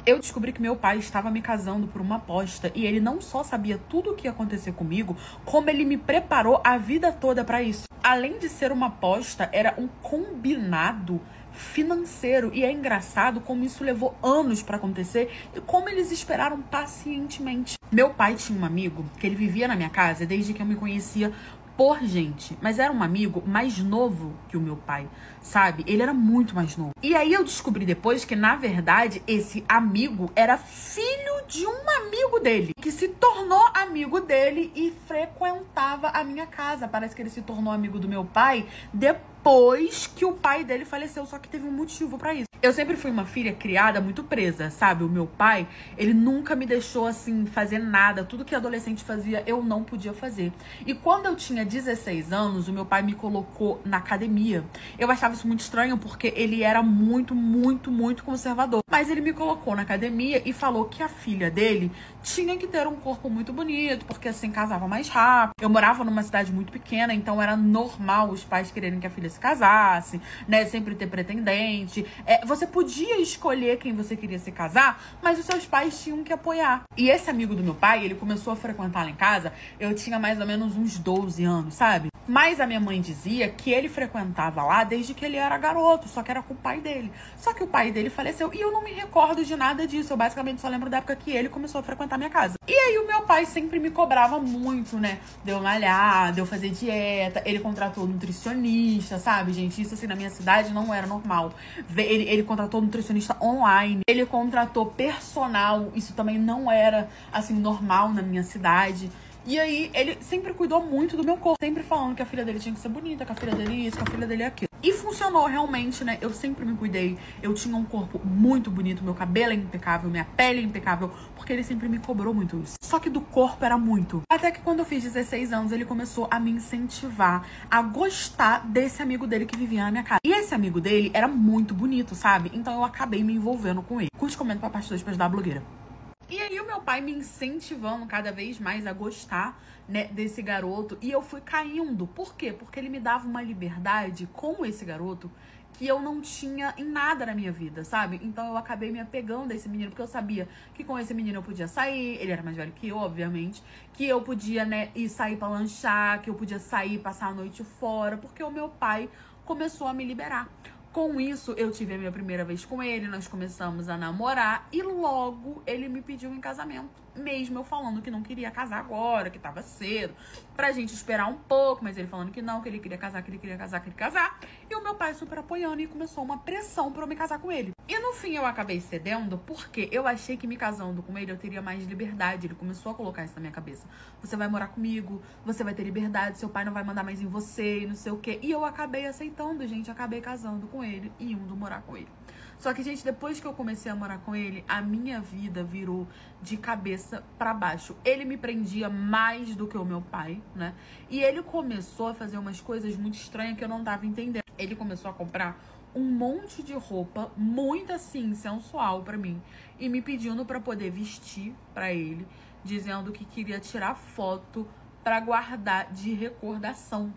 Eu descobri que meu pai estava me casando por uma aposta e ele não só sabia tudo o que ia acontecer comigo, como ele me preparou a vida toda pra isso. Além de ser uma aposta, era um combinado financeiro. E é engraçado como isso levou anos pra acontecer e como eles esperaram pacientemente. Meu pai tinha um amigo que ele vivia na minha casa desde que eu me conhecia por gente, mas era um amigo mais novo que o meu pai, sabe? Ele era muito mais novo. E aí eu descobri depois que, na verdade, esse amigo era filho de um amigo dele, que se tornou amigo dele e frequentava a minha casa. Parece que ele se tornou amigo do meu pai depois que o pai dele faleceu, só que teve um motivo pra isso. Eu sempre fui uma filha criada muito presa, sabe? O meu pai, ele nunca me deixou, assim, fazer nada. Tudo que adolescente fazia, eu não podia fazer. E quando eu tinha 16 anos, o meu pai me colocou na academia. Eu achava isso muito estranho, porque ele era muito, muito, muito conservador. Mas ele me colocou na academia e falou que a filha dele tinha que ter um corpo muito bonito, porque assim casava mais rápido. Eu morava numa cidade muito pequena, então era normal os pais quererem que a filha se casasse, né? Sempre ter pretendente. Você podia escolher quem você queria se casar, mas os seus pais tinham que apoiar. E esse amigo do meu pai, ele começou a frequentar lá em casa, eu tinha mais ou menos uns 12 anos, sabe? Mas a minha mãe dizia que ele frequentava lá desde que ele era garoto, só que era com o pai dele. Só que o pai dele faleceu e eu não me recordo de nada disso. Eu basicamente só lembro da época que ele começou a frequentar minha casa. E aí o meu pai sempre me cobrava muito, né? De eu malhar, de eu fazer dieta. Ele contratou nutricionista, sabe, gente? Isso assim na minha cidade não era normal. Ele contratou nutricionista online. Ele contratou personal. Isso também não era, assim, normal na minha cidade. E aí, ele sempre cuidou muito do meu corpo. Sempre falando que a filha dele tinha que ser bonita, que a filha dele isso, que a filha dele é aquilo. E funcionou realmente, né? Eu sempre me cuidei. Eu tinha um corpo muito bonito. Meu cabelo é impecável, minha pele é impecável. Porque ele sempre me cobrou muito isso. Só que do corpo era muito. Até que quando eu fiz 16 anos, ele começou a me incentivar a gostar desse amigo dele que vivia na minha casa. E esse amigo dele era muito bonito, sabe? Então eu acabei me envolvendo com ele. Curte, comenta pra parte 2 pra ajudar a blogueira. E aí o meu pai me incentivando cada vez mais a gostar, né, desse garoto. E eu fui caindo. Por quê? Porque ele me dava uma liberdade com esse garoto que eu não tinha em nada na minha vida, sabe? Então eu acabei me apegando a esse menino, porque eu sabia que com esse menino eu podia sair, ele era mais velho que eu, obviamente, que eu podia, né, ir sair pra lanchar, que eu podia sair, passar a noite fora, porque o meu pai começou a me liberar. Com isso, eu tive a minha primeira vez com ele, nós começamos a namorar e logo ele me pediu em casamento. Mesmo eu falando que não queria casar agora, que tava cedo, pra gente esperar um pouco, mas ele falando que não, que ele queria casar, que ele queria casar, que ele queria casar. E o meu pai super apoiando e começou uma pressão pra eu me casar com ele. E no fim eu acabei cedendo porque eu achei que me casando com ele eu teria mais liberdade. Ele começou a colocar isso na minha cabeça. Você vai morar comigo, você vai ter liberdade, seu pai não vai mandar mais em você e não sei o quê. E eu acabei aceitando, gente, acabei casando com ele e indo morar com ele. Só que, gente, depois que eu comecei a morar com ele, a minha vida virou de cabeça pra baixo. Ele me prendia mais do que o meu pai, né? E ele começou a fazer umas coisas muito estranhas que eu não tava entendendo. Ele começou a comprar um monte de roupa muito, assim, sensual pra mim. E me pedindo pra poder vestir pra ele, dizendo que queria tirar foto pra guardar de recordação.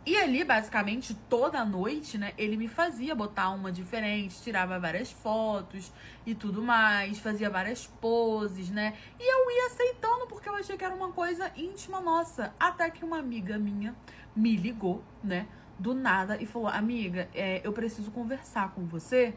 E ali, basicamente, toda noite, né, ele me fazia botar uma diferente, tirava várias fotos e tudo mais, fazia várias poses, né? E eu ia aceitando porque eu achei que era uma coisa íntima nossa. Até que uma amiga minha me ligou, né, do nada e falou: amiga, eu preciso conversar com você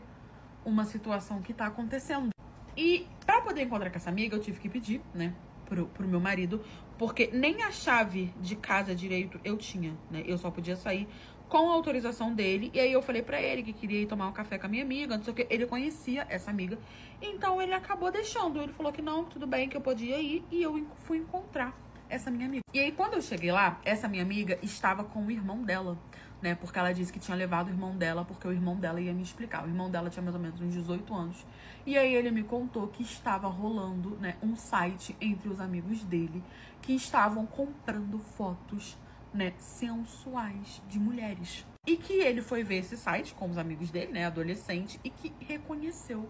uma situação que tá acontecendo. E pra poder encontrar com essa amiga, eu tive que pedir, né, pro meu marido, porque nem a chave de casa direito eu tinha, né? Eu só podia sair com a autorização dele. E aí eu falei pra ele que queria ir tomar um café com a minha amiga, não sei o que. Ele conhecia essa amiga, então ele acabou deixando. Ele falou que não, tudo bem, que eu podia ir. E eu fui encontrar essa minha amiga. E aí quando eu cheguei lá, essa minha amiga estava com o irmão dela, né? Porque ela disse que tinha levado o irmão dela, porque o irmão dela ia me explicar. O irmão dela tinha mais ou menos uns 18 anos. E aí ele me contou que estava rolando, né, um site entre os amigos dele que estavam comprando fotos, né, sensuais de mulheres. E que ele foi ver esse site com os amigos dele, né, adolescente, e que reconheceu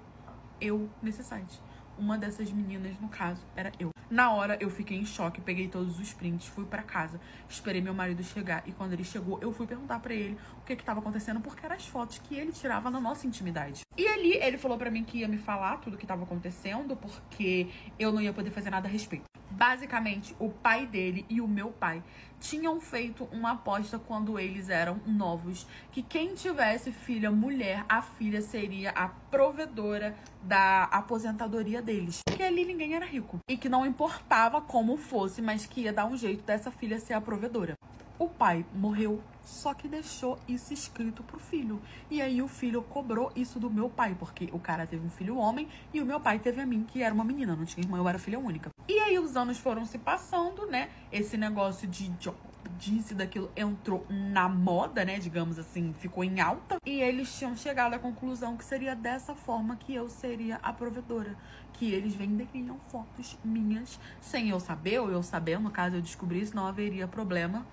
eu nesse site. Uma dessas meninas, no caso, era eu. Na hora, eu fiquei em choque, peguei todos os prints, fui pra casa, esperei meu marido chegar. E quando ele chegou, eu fui perguntar pra ele o que tava acontecendo, porque eram as fotos que ele tirava na nossa intimidade. E ele ali, ele falou pra mim que ia me falar tudo o que tava acontecendo, porque eu não ia poder fazer nada a respeito. Basicamente, o pai dele e o meu pai tinham feito uma aposta quando eles eram novos, que quem tivesse filha mulher, a filha seria a provedora da aposentadoria deles. Porque ali ninguém era rico. E que não importava como fosse, mas que ia dar um jeito dessa filha ser a provedora. O pai morreu, só que deixou isso escrito pro filho. E aí o filho cobrou isso do meu pai, porque o cara teve um filho homem e o meu pai teve a mim, que era uma menina, não tinha irmã, eu era filha única. E aí os anos foram se passando, né? Esse negócio de disse daquilo entrou na moda, né? Digamos assim, ficou em alta. E eles tinham chegado à conclusão que seria dessa forma que eu seria a provedora. Que eles venderiam fotos minhas sem eu saber, ou eu sabendo, caso eu descobrisse, não haveria problema.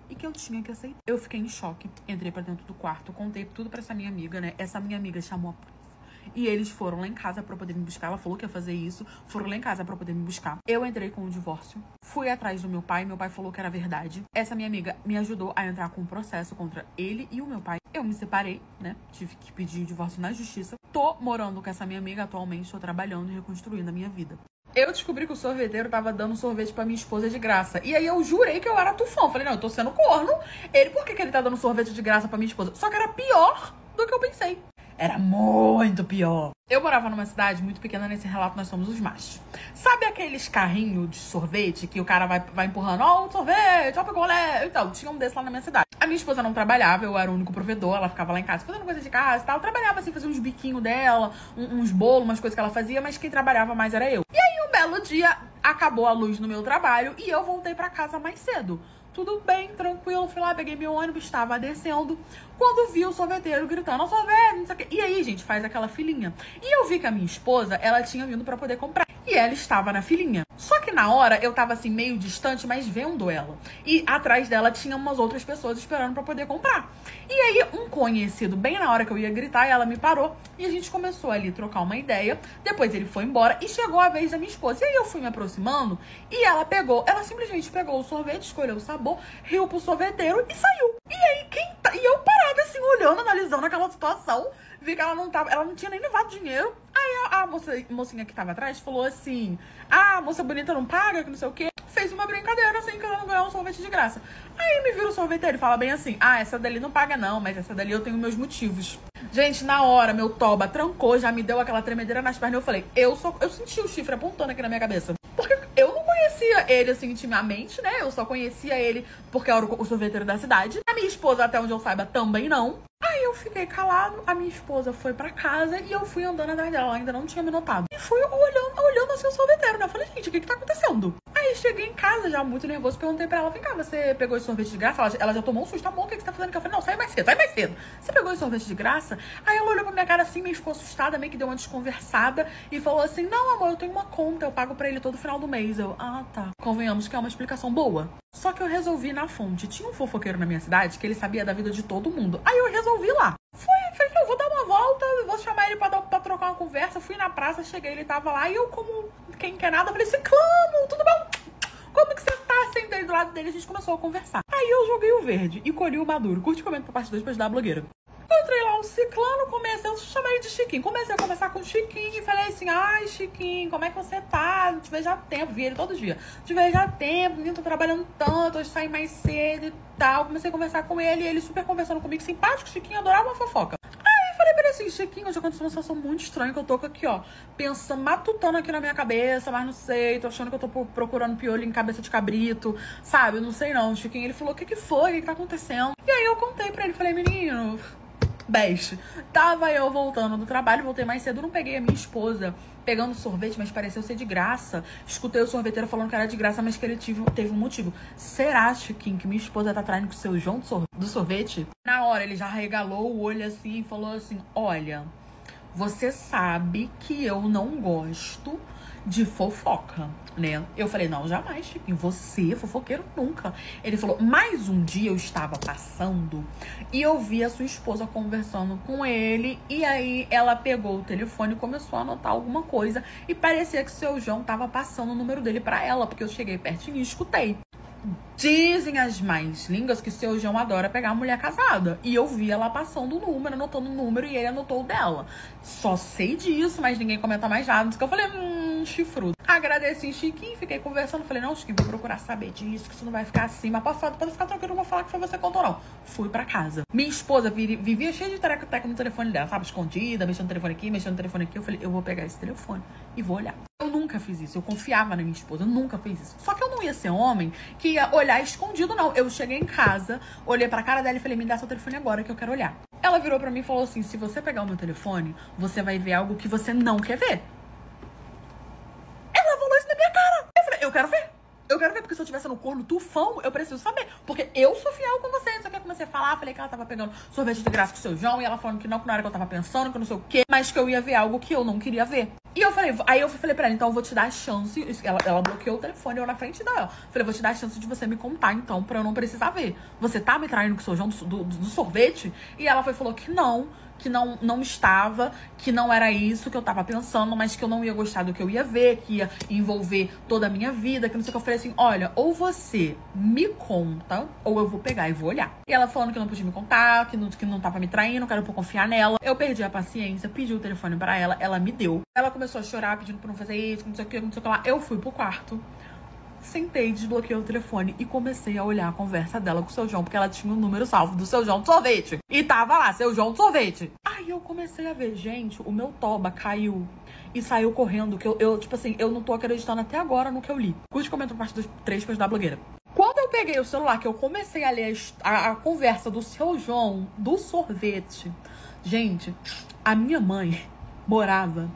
E que eu tinha que aceitar. Eu fiquei em choque, entrei pra dentro do quarto, contei tudo pra essa minha amiga, né? Essa minha amiga chamou a polícia. E eles foram lá em casa pra poder me buscar. Ela falou que ia fazer isso. Foram lá em casa pra poder me buscar. Eu entrei com o divórcio. Fui atrás do meu pai. Meu pai falou que era verdade. Essa minha amiga me ajudou a entrar com um processo contra ele e o meu pai. Eu me separei, né? Tive que pedir o divórcio na justiça. Tô morando com essa minha amiga atualmente. Tô trabalhando e reconstruindo a minha vida. Eu descobri que o sorveteiro tava dando sorvete pra minha esposa de graça. E aí eu jurei que eu era tufão. Falei, não, eu tô sendo corno. Ele, por que ele tá dando sorvete de graça pra minha esposa? Só que era pior do que eu pensei. Era muito pior. Eu morava numa cidade muito pequena, nesse relato nós somos os machos. Sabe aqueles carrinhos de sorvete que o cara vai empurrando? Ó, um sorvete, ó, picolé. Então, tinha um desses lá na minha cidade. A minha esposa não trabalhava, eu era o único provedor. Ela ficava lá em casa fazendo coisa de casa e tal. Eu trabalhava assim, fazia uns biquinhos dela, uns bolos, umas coisas que ela fazia, mas quem trabalhava mais era eu. E aí, um belo dia, acabou a luz no meu trabalho e eu voltei pra casa mais cedo. Tudo bem, tranquilo, fui lá, peguei meu ônibus, estava descendo, quando vi o sorveteiro gritando, sorvete, não sei o quê. E aí, gente, faz aquela filinha. E eu vi que a minha esposa, ela tinha vindo pra poder comprar. E ela estava na filinha. Só que na hora, eu tava assim, meio distante, mas vendo ela. E atrás dela tinha umas outras pessoas esperando pra poder comprar. E aí, um conhecido, bem na hora que eu ia gritar, ela me parou. E a gente começou ali a trocar uma ideia. Depois ele foi embora e chegou a vez da minha esposa. E aí eu fui me aproximando e ela simplesmente pegou o sorvete, escolheu o sabor, riu pro sorveteiro e saiu. E aí, e eu parada assim, olhando, analisando aquela situação, vi que ela não tinha nem levado dinheiro. Aí a mocinha que tava atrás falou assim, a moça bonita não paga, que não sei o quê. Fez uma brincadeira assim, querendo ganhar um sorvete de graça. Aí me vira o sorveteiro e fala bem assim, essa dali não paga não, mas essa dali eu tenho meus motivos. Gente, na hora, meu toba trancou, já me deu aquela tremedeira nas pernas. Eu falei, eu senti o chifre apontando aqui na minha cabeça. Porque eu não conhecia ele, assim, intimamente, né? Eu só conhecia ele porque era o sorveteiro da cidade. A minha esposa, até onde eu saiba, também não. Aí eu fiquei calado, a minha esposa foi pra casa e eu fui andando atrás dela, ela ainda não tinha me notado. E fui olhando assim o sorveteiro, né? Eu falei, gente, o que tá acontecendo? Aí cheguei em casa já muito nervoso, perguntei pra ela, vem cá, você pegou esse sorvete de graça? Ela já tomou um susto, amor, o que você tá fazendo? Eu falei, não, sai mais cedo. Você pegou esse sorvete de graça? Aí ela olhou pra minha cara assim, meio ficou assustada, meio que deu uma desconversada e falou assim, não, amor, eu tenho uma conta, eu pago pra ele todo final do mês. Eu, tá. Convenhamos que é uma explicação boa. Só que eu resolvi ir na fonte. Tinha um fofoqueiro na minha cidade que ele sabia da vida de todo mundo. Aí eu resolvi ir lá. Falei, não, vou dar uma volta, vou chamar ele pra trocar uma conversa. Fui na praça, cheguei, ele tava lá. E eu, como quem quer nada, falei, Ciclano, tudo bom? Como que você tá? Sentei do lado dele, a gente começou a conversar. Aí eu joguei o verde e colhi o maduro. Curte e comenta pra parte 2 pra ajudar a blogueira. Encontrei lá o Ciclano, comecei a chamar ele de Chiquinho. Comecei a conversar com o Chiquinho e falei assim, ai, Chiquinho, como é que você tá? Não te vejo há tempo, vi ele todo dia. Não te vejo há tempo, nem tô trabalhando tanto, hoje saí mais cedo e tal. Comecei a conversar com ele e ele super conversando comigo, simpático, Chiquinho, adorava uma fofoca. Aí eu falei pra ele assim, Chiquinho, hoje aconteceu uma situação muito estranha que eu tô aqui, ó, pensando, matutando aqui na minha cabeça, mas não sei, tô achando que eu tô procurando piolho em cabeça de cabrito, sabe? Não sei não, Chiquinho. Ele falou, o que foi? O que tá acontecendo? E aí eu contei pra ele, falei, menino... Best. Tava eu voltando do trabalho, voltei mais cedo, não peguei a minha esposa pegando sorvete, mas pareceu ser de graça. Escutei o sorveteiro falando que era de graça, mas que ele teve um motivo. Será, Chiquinho, que minha esposa tá traindo com o seu João do sorvete? Na hora, ele já regalou o olho assim e falou assim, olha, você sabe que eu não gosto de fofoca, né? Eu falei, não, jamais, Chiquinho, você, fofoqueiro, nunca. Ele falou, mais um dia eu estava passando e eu vi a sua esposa conversando com ele e aí ela pegou o telefone e começou a anotar alguma coisa e parecia que o seu João tava passando o número dele pra ela, porque eu cheguei pertinho e escutei. Dizem as mais línguas que o seu João adora pegar a mulher casada. E eu vi ela passando o número, anotando o número, e ele anotou o dela. Só sei disso, mas ninguém comenta mais nada. Então eu falei, chifrudo. Agradeci Chiquinho, fiquei conversando. Falei, não, Chiquinho, vou procurar saber disso, que isso não vai ficar assim. Mas pode ficar tranquilo, não vou falar que foi você que contou, não. Fui pra casa. Minha esposa vivia cheia de tereca-teca no telefone dela, sabe? Escondida, mexendo no telefone aqui, mexendo no telefone aqui. Eu falei, eu vou pegar esse telefone e vou olhar. Eu nunca fiz isso, eu confiava na minha esposa, eu nunca fiz isso. Só que eu não ia ser homem que ia olhar escondido, não. Eu cheguei em casa, olhei pra cara dela e falei, me dá seu telefone agora que eu quero olhar. Ela virou pra mim e falou assim, se você pegar o meu telefone, você vai ver algo que você não quer ver. Ela falou isso na minha cara. Eu falei, eu quero ver. Eu quero ver, porque se eu tivesse no corno tufão, eu preciso saber. Porque eu sou fiel com você. Só que eu comecei a falar, falei que ela tava pegando sorvete de graça com o seu João. E ela falando que não era que eu tava pensando, que eu não sei o quê. Mas que eu ia ver algo que eu não queria ver. E eu falei, aí eu falei pra ela, então eu vou te dar a chance. Ela bloqueou o telefone, eu na frente dela. Falei, vou te dar a chance de você me contar, então, pra eu não precisar ver. Você tá me traindo com o seu João do sorvete? E ela falou que não estava, que não era isso que eu tava pensando, mas que eu não ia gostar do que eu ia ver, que ia envolver toda a minha vida, que não sei o que. Eu falei assim, olha, ou você me conta, ou eu vou pegar e vou olhar. E ela falando que não podia me contar, que não tava me traindo, que era pra eu confiar nela. Eu perdi a paciência, pedi o telefone pra ela me deu. Ela começou a chorar, pedindo pra não fazer isso, que não sei o que, não sei o que lá. Eu fui pro quarto. Sentei, desbloqueei o telefone e comecei a olhar a conversa dela com o seu João, porque ela tinha um número salvo do seu João de sorvete. E tava lá, seu João de sorvete. Aí eu comecei a ver, gente, o meu toba caiu e saiu correndo, que eu tipo assim, eu não tô acreditando até agora no que eu li. Curte, comenta parte dos 3 pra ajudar a blogueira. Quando eu peguei o celular, que eu comecei a ler a conversa do seu João, do sorvete, gente, a minha mãe morava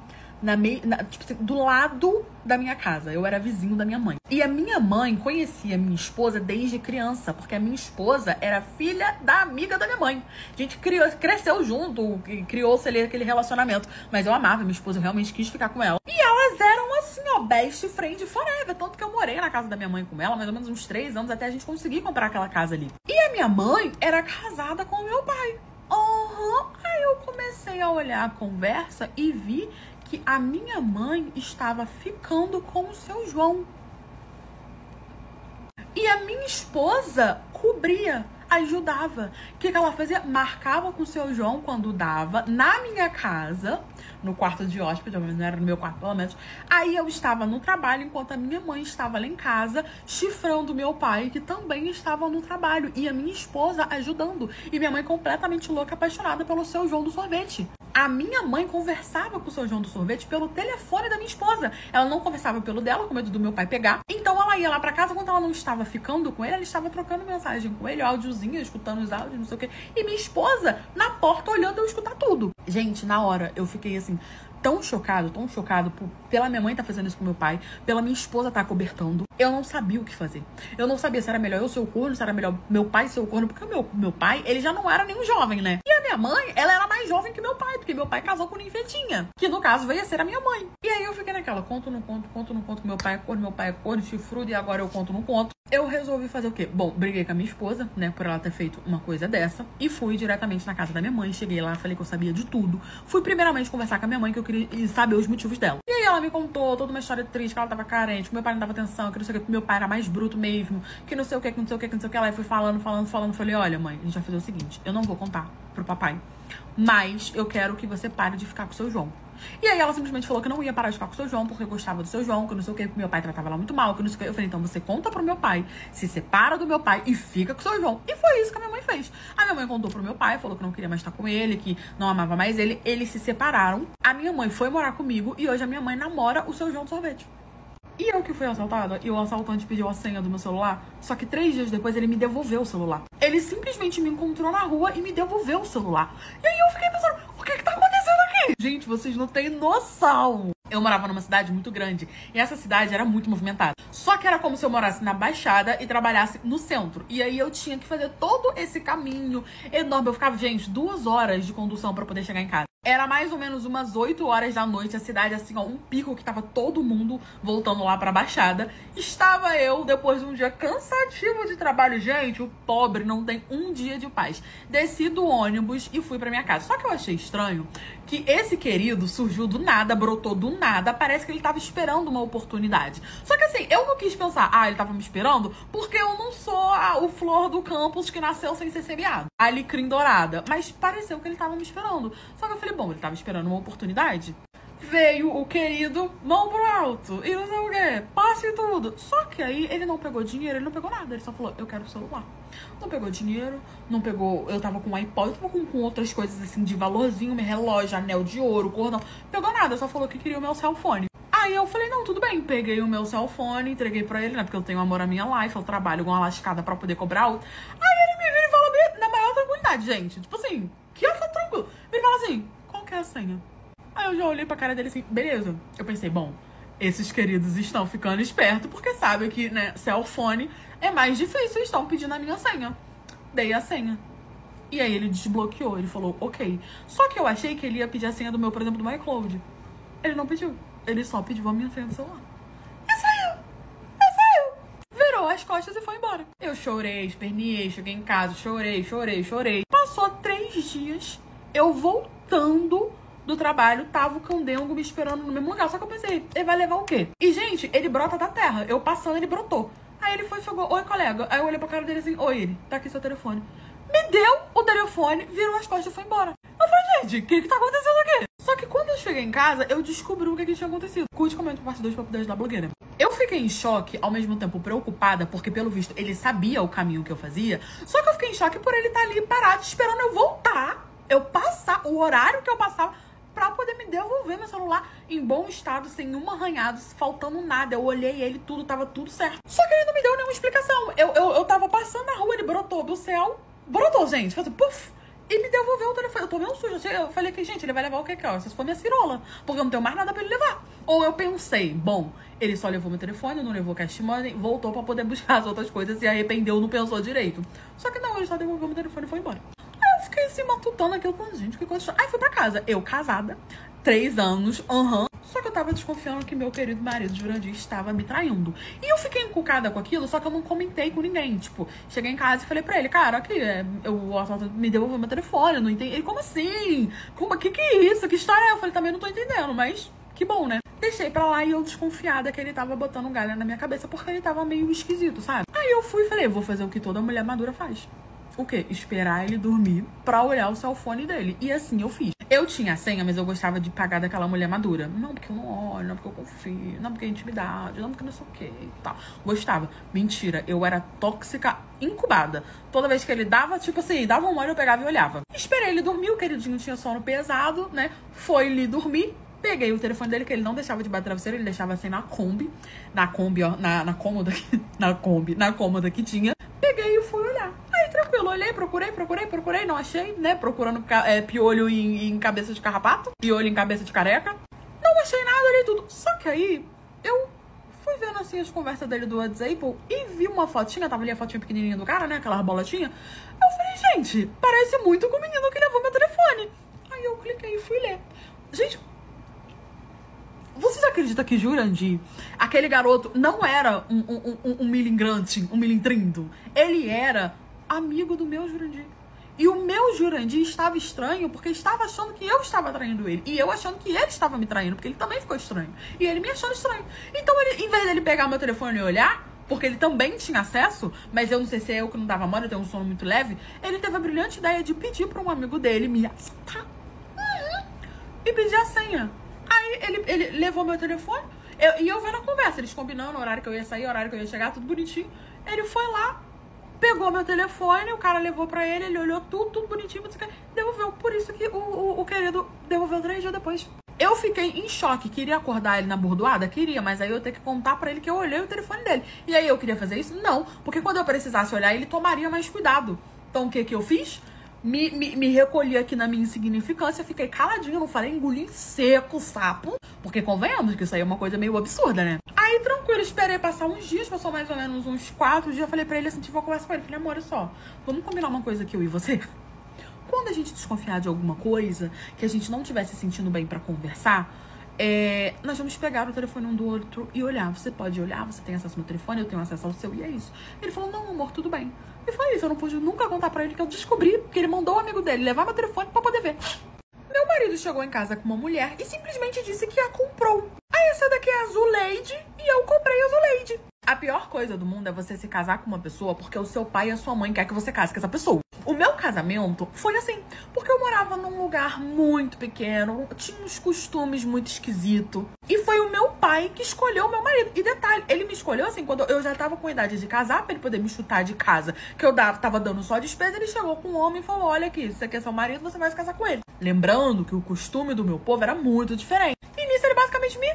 tipo assim, do lado da minha casa. Eu era vizinho da minha mãe. E a minha mãe conhecia a minha esposa desde criança, porque a minha esposa era filha da amiga da minha mãe. A gente cresceu junto, criou-se ali aquele relacionamento. Mas eu amava a minha esposa, eu realmente quis ficar com ela. E elas eram assim, ó, best friend forever. Tanto que eu morei na casa da minha mãe com ela, mais ou menos uns 3 anos, até a gente conseguir comprar aquela casa ali. E a minha mãe era casada com o meu pai. Aí eu comecei a olhar a conversa e vi que a minha mãe estava ficando com o seu João. E a minha esposa cobria, ajudava. O que ela fazia? Marcava com o seu João quando dava, na minha casa, no quarto de hóspede, não era no meu quarto, pelo menos. Aí eu estava no trabalho, enquanto a minha mãe estava lá em casa, chifrando meu pai, que também estava no trabalho. E a minha esposa ajudando. E minha mãe completamente louca, apaixonada pelo seu João do sorvete. A minha mãe conversava com o seu João do sorvete pelo telefone da minha esposa. Ela não conversava pelo dela, com medo do meu pai pegar. Então ela ia lá pra casa, quando ela não estava ficando com ele, ela estava trocando mensagem com ele, áudiozinho, escutando os áudios, não sei o quê. E minha esposa na porta olhando eu escutar tudo. Gente, na hora eu fiquei assim, tão chocado pela minha mãe tá fazendo isso com meu pai, pela minha esposa tá cobertando. Eu não sabia o que fazer. Eu não sabia se era melhor eu ser o corno, se era melhor meu pai ser o corno, porque o meu pai, ele já não era nenhum jovem, né? E a minha mãe, ela era mais jovem que meu pai, porque meu pai casou com ninfetinha, que no caso veio a ser a minha mãe. E aí eu fiquei naquela, conto, não conto, que meu pai é corno, chifrudo, e agora eu conto, não conto. Eu resolvi fazer o quê? Bom, briguei com a minha esposa, né, por ela ter feito uma coisa dessa, e fui diretamente na casa da minha mãe. Cheguei lá, falei que eu sabia de tudo. Fui primeiramente conversar com a minha mãe, que eu queria saber os motivos dela. E aí ela me contou toda uma história triste, que ela tava carente, que meu pai não dava atenção, que não sei o que, que meu pai era mais bruto mesmo, que não sei o que, que não sei o que, que não sei o que. Ela fui falando. Falei, olha, mãe, a gente vai fazer o seguinte, eu não vou contar pro papai, mas eu quero que você pare de ficar com o seu João. E aí ela simplesmente falou que não ia parar de ficar com o seu João, porque eu gostava do seu João, que não sei o que, meu pai tratava ela muito mal, que não sei o que. Eu falei, então você conta pro meu pai, se separa do meu pai e fica com o seu João. E foi isso que a minha mãe fez. A minha mãe contou pro meu pai, falou que não queria mais estar com ele, que não amava mais ele. Eles se separaram. A minha mãe foi morar comigo e hoje a minha mãe namora o seu João de sorvete. E eu que fui assaltada, e o assaltante pediu a senha do meu celular, só que 3 dias depois ele me devolveu o celular. Ele simplesmente me encontrou na rua e me devolveu o celular. E aí eu fiquei pensando, o que tá acontecendo aqui? Gente, vocês não têm noção. Eu morava numa cidade muito grande, e essa cidade era muito movimentada. Só que era como se eu morasse na Baixada e trabalhasse no centro. E aí eu tinha que fazer todo esse caminho enorme. Eu ficava, gente, 2 horas de condução pra poder chegar em casa. Era mais ou menos umas 8 horas da noite, a cidade assim, ó, um pico que tava todo mundo voltando lá pra Baixada. Estava eu, depois de um dia cansativo de trabalho, gente, o pobre não tem um dia de paz. Desci do ônibus e fui pra minha casa. Só que eu achei estranho que esse querido surgiu do nada, brotou do nada, parece que ele tava esperando uma oportunidade. Só que assim, eu não quis pensar, ele tava me esperando, porque eu não sou o flor do campus que nasceu sem ser semeado, a alecrim dourada. Mas pareceu que ele tava me esperando. Só que eu falei, bom, ele tava esperando uma oportunidade. Veio o querido, mão pro alto, e não sei o quê, passe tudo. Só que aí ele não pegou dinheiro, ele não pegou nada, ele só falou, eu quero o celular. Não pegou dinheiro, não pegou, eu tava com um iPod, eu tava com outras coisas assim de valorzinho, meu relógio, anel de ouro, cordão. Pegou nada, só falou que queria o meu cellphone. Aí eu falei, não, tudo bem, peguei o meu cellphone, entreguei pra ele, né, porque eu tenho amor à minha life, eu trabalho com uma lascada pra poder cobrar outro. Aí ele me vira e fala na maior tranquilidade, gente, tipo assim, que eu fui tranquilo. Ele fala assim, qual que é a senha? Aí eu já olhei pra cara dele assim, beleza. Eu pensei, bom, esses queridos estão ficando espertos porque sabem que, né, cellphone é mais difícil, estão pedindo a minha senha. Dei a senha. E aí ele desbloqueou, ele falou, ok. Só que eu achei que ele ia pedir a senha do meu, por exemplo, do iCloud. Ele não pediu, ele só pediu a minha senha do celular. E saiu. Virou as costas e foi embora. Eu chorei, esperneei, cheguei em casa, chorei. Passou 3 dias, eu voltando do trabalho, tava o candengo me esperando no mesmo lugar. Só que eu pensei, ele vai levar o quê? E, gente, ele brota da terra. Eu passando, ele brotou. Aí ele chegou, oi, colega. Aí eu olhei pra cara dele assim, oi, ele, tá aqui seu telefone. Me deu o telefone, virou as costas e foi embora. Eu falei, gente, o que tá acontecendo aqui? Só que quando eu cheguei em casa, eu descobri o que tinha acontecido. Curte, comente, parte 2 pra poder ajudar a blogueira. Eu fiquei em choque, ao mesmo tempo preocupada, porque pelo visto ele sabia o caminho que eu fazia. Só que eu fiquei em choque por ele estar ali parado, esperando eu voltar, eu passar, o horário que eu passava, pra poder me devolver meu celular em bom estado, sem um arranhado, faltando nada. Eu olhei ele, tudo, tava tudo certo. Só que ele não me deu nenhuma explicação. Eu tava passando na rua, ele brotou do céu. Brotou, gente. Fez puf! E me devolveu o telefone. Eu tomei um sujo. Eu falei que, gente, ele vai levar o quê? Se for minha cirola. Porque eu não tenho mais nada pra ele levar. Ou eu pensei, bom, ele só levou meu telefone, não levou cash money, voltou pra poder buscar as outras coisas, se arrependeu, não pensou direito. Só que não, ele só devolveu meu telefone e foi embora. Fiquei assim, matutando aquilo com gente, que coisa. Aí fui pra casa. Eu casada, 3 anos, Só que eu tava desconfiando que meu querido marido Jurandir estava me traindo. E eu fiquei encucada com aquilo, só que eu não comentei com ninguém. Tipo, cheguei em casa e falei pra ele, cara, aqui, o assalto me devolveu meu telefone, eu não entendi. Ele, como assim? Que é isso? Que história é? Eu falei, também não tô entendendo, mas que bom, né? Deixei pra lá e eu desconfiada que ele tava botando galha na minha cabeça, porque ele tava meio esquisito, sabe? Aí eu fui e falei, vou fazer o que toda mulher madura faz. O quê? Esperar ele dormir pra olhar o cellphone dele. E assim eu fiz. Eu tinha a senha, mas eu gostava de pagar daquela mulher madura. Não porque eu não olho, não porque eu confio, não porque é intimidade, não porque não sei o que e tal. Gostava. Mentira, eu era tóxica incubada. Toda vez que ele dava, tipo assim, dava um olho, eu pegava e olhava. Esperei ele dormir, o queridinho tinha sono pesado, né? Foi ele dormir. Peguei o telefone dele, que ele não deixava de bater travesseiro, ele deixava assim na Kombi. Na Kombi, ó, na cômoda. Na cômoda que tinha. Peguei e fui olhar. Aí, tranquilo, olhei, procurei, não achei, né? Procurando piolho em cabeça de carrapato, piolho em cabeça de careca. Não achei nada ali, tudo. Só que aí, eu fui vendo assim as conversas dele do WhatsApp e vi uma fotinha, tava ali a fotinha pequenininha do cara, né? Aquela bolotinha. Eu falei, gente, parece muito com o menino que levou meu telefone. Aí eu cliquei e fui ler. Gente, vocês acreditam que Jurandir, aquele garoto, não era um milingrante, um milintrindo? Ele era amigo do meu Jurandir. E o meu Jurandir estava estranho porque estava achando que eu estava traindo ele. E eu achando que ele estava me traindo, porque ele também ficou estranho. E ele me achando estranho. Então, ele, em vez dele pegar meu telefone e olhar, porque ele também tinha acesso, mas eu não sei se é eu que não dava mole, eu tenho um sono muito leve, ele teve a brilhante ideia de pedir para um amigo dele me assaltar e pedir a senha. Aí ele levou meu telefone e eu vendo a conversa, eles combinando o horário que eu ia sair, o horário que eu ia chegar, tudo bonitinho. Ele foi lá, pegou meu telefone, o cara levou pra ele, ele olhou tudo bonitinho, devolveu. Por isso que o querido devolveu 3 dias depois. Eu fiquei em choque, queria acordar ele na bordoada? Queria, mas aí eu ia ter que contar pra ele que eu olhei o telefone dele. E aí eu queria fazer isso? Não, porque quando eu precisasse olhar, ele tomaria mais cuidado. Então o que eu fiz? Me recolhi aqui na minha insignificância, fiquei caladinha, não falei, engoli seco, sapo. Porque convenhamos que isso aí é uma coisa meio absurda, né? Aí, tranquilo, esperei passar uns dias, passou mais ou menos uns 4 dias, eu falei pra ele assim, tive uma conversa com ele, falei, amor, olha só, vamos combinar uma coisa aqui, eu e você? quando a gente desconfiar de alguma coisa, que a gente não tivesse se sentindo bem pra conversar, nós vamos pegar o telefone um do outro e olhar. Você pode olhar, você tem acesso ao meu telefone, eu tenho acesso ao seu, e é isso. Ele falou, não, amor, tudo bem. E foi isso, eu não pude nunca contar pra ele que eu descobri que ele mandou o amigo dele levar meu telefone pra poder ver. Meu marido chegou em casa com uma mulher e simplesmente disse que a comprou. Aí essa daqui é a Zuleide e eu comprei a Zuleide. A pior coisa do mundo é você se casar com uma pessoa porque o seu pai e a sua mãe querem que você case com essa pessoa. O meu casamento foi assim, porque eu morava num lugar muito pequeno, tinha uns costumes muito esquisitos. E foi o meu pai que escolheu o meu marido. E detalhe, ele me escolheu assim, quando eu já tava com a idade de casar, pra ele poder me chutar de casa, que eu tava dando só despesa, ele chegou com um homem e falou, olha aqui, se você quer seu marido, você vai se casar com ele. Lembrando que o costume do meu povo era muito diferente. E nisso ele basicamente me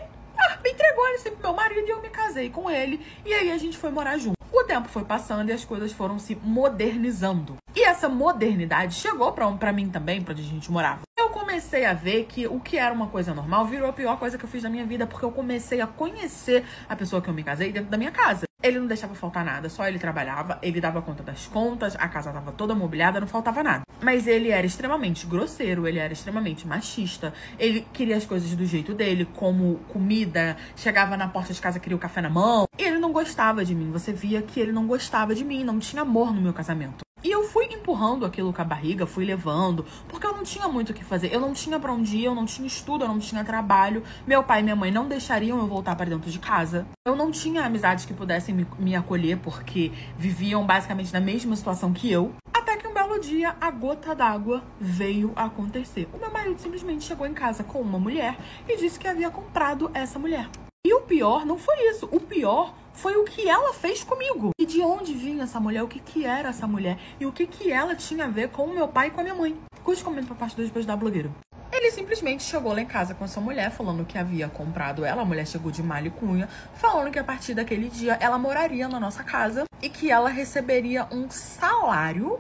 entregou ele sempre meu marido e eu me casei com ele. E aí a gente foi morar junto. O tempo foi passando e as coisas foram se modernizando. E essa modernidade chegou pra mim também, pra onde a gente morava. Eu comecei a ver que o que era uma coisa normal virou a pior coisa que eu fiz na minha vida, porque eu comecei a conhecer a pessoa que eu me casei dentro da minha casa. Ele não deixava faltar nada, só ele trabalhava, ele dava conta das contas, a casa tava toda mobiliada, não faltava nada. Mas ele era extremamente grosseiro, ele era extremamente machista, ele queria as coisas do jeito dele, como comida, chegava na porta de casa, queria o café na mão. E ele não gostava de mim, você via que ele não gostava de mim, não tinha amor no meu casamento. E eu fui empurrando aquilo com a barriga, fui levando, porque eu não tinha muito o que fazer. Eu não tinha pra onde ir, eu não tinha estudo, eu não tinha trabalho. Meu pai e minha mãe não deixariam eu voltar pra dentro de casa. Eu não tinha amizades que pudessem me acolher, porque viviam basicamente na mesma situação que eu. Até que um belo dia, a gota d'água veio a acontecer. O meu marido simplesmente chegou em casa com uma mulher e disse que havia comprado essa mulher. E o pior não foi isso. O pior foi o que ela fez comigo. E de onde vinha essa mulher, o que era essa mulher e o que ela tinha a ver com o meu pai e com a minha mãe. Curte, comenta pra parte 2 depois da blogueira. Ele simplesmente chegou lá em casa com essa mulher, falando que havia comprado ela. A mulher chegou de malha e cunha, falando que a partir daquele dia ela moraria na nossa casa e que ela receberia um salário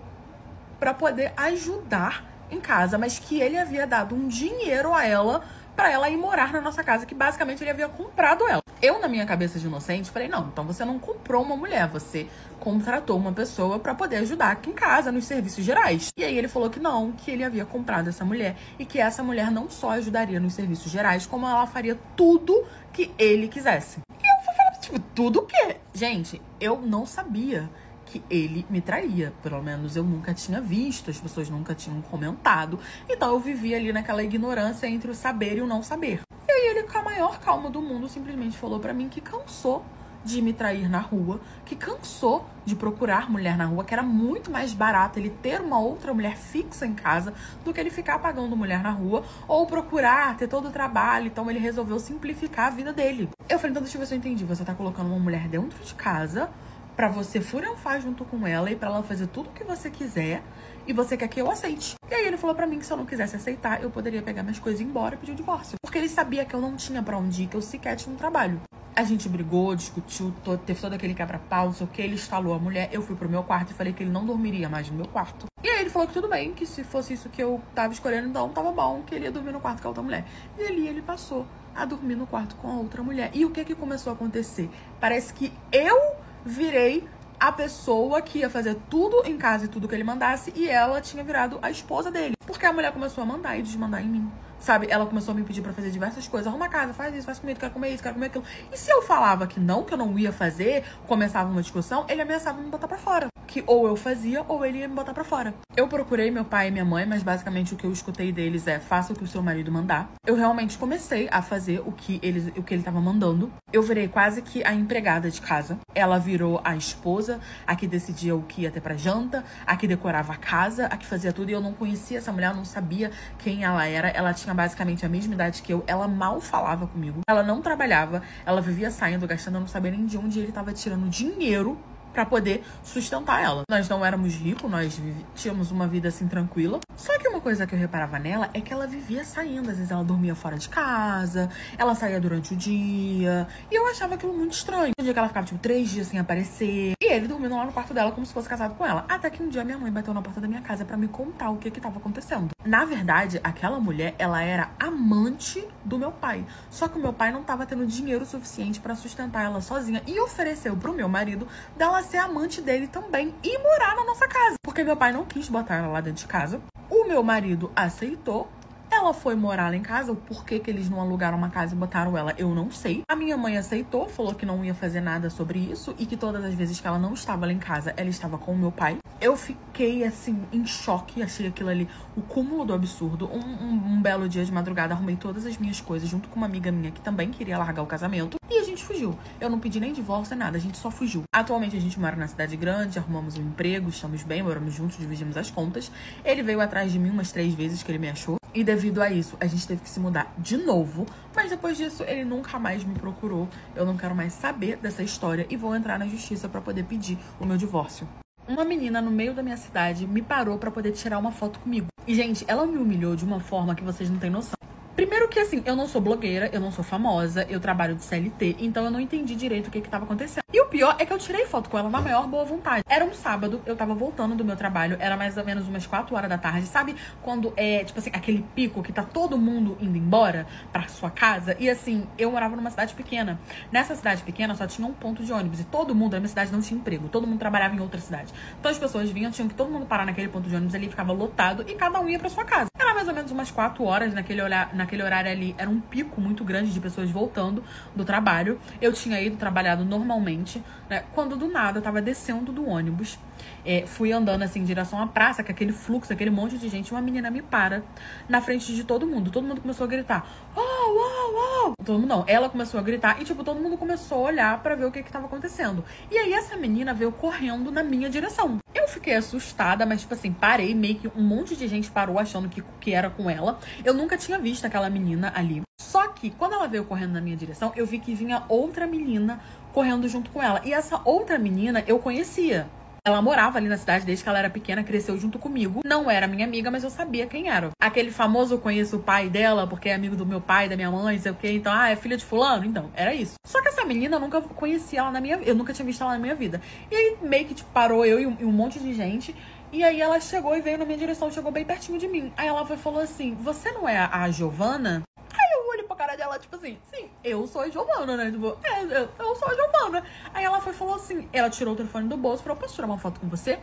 pra poder ajudar em casa, mas que ele havia dado um dinheiro a ela pra ela ir morar na nossa casa, que basicamente ele havia comprado ela. Eu, na minha cabeça de inocente, falei, não, então você não comprou uma mulher, você contratou uma pessoa pra poder ajudar aqui em casa, nos serviços gerais. E aí ele falou que não, que ele havia comprado essa mulher e que essa mulher não só ajudaria nos serviços gerais, como ela faria tudo que ele quisesse. E eu fui falando, tipo, tudo o quê? Gente, eu não sabia que ele me traía. Pelo menos eu nunca tinha visto, as pessoas nunca tinham comentado. Então eu vivia ali naquela ignorância entre o saber e o não saber. E aí ele, com a maior calma do mundo, simplesmente falou pra mim que cansou de me trair na rua, que cansou de procurar mulher na rua, que era muito mais barato ele ter uma outra mulher fixa em casa do que ele ficar pagando mulher na rua ou procurar ter todo o trabalho. Então ele resolveu simplificar a vida dele. Eu falei, então deixa eu ver se eu entendi. Você tá colocando uma mulher dentro de casa pra você furanfar junto com ela e pra ela fazer tudo o que você quiser e você quer que eu aceite. E aí ele falou pra mim que se eu não quisesse aceitar, eu poderia pegar minhas coisas e ir embora e pedir o divórcio. Porque ele sabia que eu não tinha pra onde ir, que eu sequer tinha um trabalho. A gente brigou, discutiu, teve todo aquele quebra-pau, não sei o que, ele instalou a mulher, eu fui pro meu quarto e falei que ele não dormiria mais no meu quarto. E aí ele falou que tudo bem, que se fosse isso que eu tava escolhendo, então tava bom, que ele ia dormir no quarto com a outra mulher. E ali ele passou a dormir no quarto com a outra mulher. E o que começou a acontecer? Parece que eu virei a pessoa que ia fazer tudo em casa e tudo que ele mandasse, e ela tinha virado a esposa dele. Porque a mulher começou a mandar e desmandar em mim. Sabe? Ela começou a me pedir pra fazer diversas coisas. Arruma a casa, faz isso, faz comida, quero comer isso, quero comer aquilo. E se eu falava que não ia fazer, começava uma discussão, ele ameaçava me botar pra fora. Que ou eu fazia, ou ele ia me botar pra fora. Eu procurei meu pai e minha mãe, mas basicamente o que eu escutei deles é: faça o que o seu marido mandar. Eu realmente comecei a fazer o que ele tava mandando. Eu virei quase que a empregada de casa. Ela virou a esposa, a que decidia o que ia ter pra janta, a que decorava a casa, a que fazia tudo. E eu não conhecia essa mulher, eu não sabia quem ela era. Ela tinha basicamente a mesma idade que eu. Ela mal falava comigo. Ela não trabalhava. Ela vivia saindo, gastando, eu não sabia nem de onde ele tava tirando dinheiro pra poder sustentar ela. Nós não éramos ricos, nós tínhamos uma vida assim tranquila. Só que uma coisa que eu reparava nela é que ela vivia saindo. Às vezes ela dormia fora de casa, ela saía durante o dia. E eu achava aquilo muito estranho. Um dia que ela ficava tipo 3 dias sem aparecer. E ele dormindo lá no quarto dela como se fosse casado com ela. Até que um dia minha mãe bateu na porta da minha casa pra me contar o que tava acontecendo. Na verdade, aquela mulher, ela era amante do meu pai. Só que o meu pai não tava tendo dinheiro suficiente pra sustentar ela sozinha. E ofereceu pro meu marido dela ser amante dele também e morar na nossa casa. Porque meu pai não quis botar ela lá dentro de casa. O meu marido aceitou. Ela foi morar lá em casa. O porquê que eles não alugaram uma casa e botaram ela, eu não sei. A minha mãe aceitou, falou que não ia fazer nada sobre isso e que todas as vezes que ela não estava lá em casa, ela estava com o meu pai. Eu fiquei, assim, em choque. Achei aquilo ali o cúmulo do absurdo. Um belo dia de madrugada, arrumei todas as minhas coisas junto com uma amiga minha que também queria largar o casamento. E a gente fugiu. Eu não pedi nem divórcio, nem nada. A gente só fugiu. Atualmente a gente mora na cidade grande, arrumamos um emprego, estamos bem, moramos juntos, dividimos as contas. Ele veio atrás de mim umas 3 vezes que ele me achou. E devido a isso, a gente teve que se mudar de novo. Mas depois disso, ele nunca mais me procurou. Eu não quero mais saber dessa história e vou entrar na justiça pra poder pedir o meu divórcio. Uma menina no meio da minha cidade me parou pra poder tirar uma foto comigo. E, gente, ela me humilhou de uma forma que vocês não têm noção. Primeiro que, assim, eu não sou blogueira, eu não sou famosa, eu trabalho de CLT, então eu não entendi direito o que tava acontecendo. E o pior é que eu tirei foto com ela na maior boa vontade. Era um sábado, eu tava voltando do meu trabalho, era mais ou menos umas 4 horas da tarde. Sabe quando é, tipo assim, aquele pico que tá todo mundo indo embora pra sua casa? E assim, eu morava numa cidade pequena. Nessa cidade pequena só tinha um ponto de ônibus e todo mundo, na minha cidade não tinha emprego, todo mundo trabalhava em outra cidade. Então as pessoas vinham, tinham que todo mundo parar naquele ponto de ônibus ali, ficava lotado e cada um ia pra sua casa. Era mais ou menos umas 4 horas naquele horário ali. Era um pico muito grande de pessoas voltando do trabalho. Eu tinha ido trabalhado normalmente, né? Quando do nada eu tava descendo do ônibus, fui andando assim em direção à praça, com aquele fluxo, aquele monte de gente. Uma menina me para na frente de todo mundo. Todo mundo começou a gritar: "Oh, oh, oh!" Todo mundo não. Ela começou a gritar e, tipo, todo mundo começou a olhar pra ver o que tava acontecendo. E aí essa menina veio correndo na minha direção. Eu fiquei assustada, mas, tipo assim, parei, meio que um monte de gente parou achando que era com ela. Eu nunca tinha visto aquela menina ali. Só que, quando ela veio correndo na minha direção, eu vi que vinha outra menina correndo junto com ela. E essa outra menina eu conhecia. Ela morava ali na cidade desde que ela era pequena, cresceu junto comigo. Não era minha amiga, mas eu sabia quem era. Aquele famoso conheço o pai dela, porque é amigo do meu pai, da minha mãe, não sei o quê. Então, é filha de fulano? Então, era isso. Só que essa menina, eu nunca conhecia ela eu nunca tinha visto ela na minha vida. E aí, meio que, tipo, parou eu e um monte de gente. E aí, ela chegou e veio na minha direção, chegou bem pertinho de mim. Aí, ela falou assim: "Você não é a Giovana?" Eu olhei pra cara dela, tipo assim, sim, eu sou a Giovana, né? Tipo, eu sou a Giovana. Aí ela falou assim, ela tirou o telefone do bolso e falou: "Posso tirar uma foto com você?"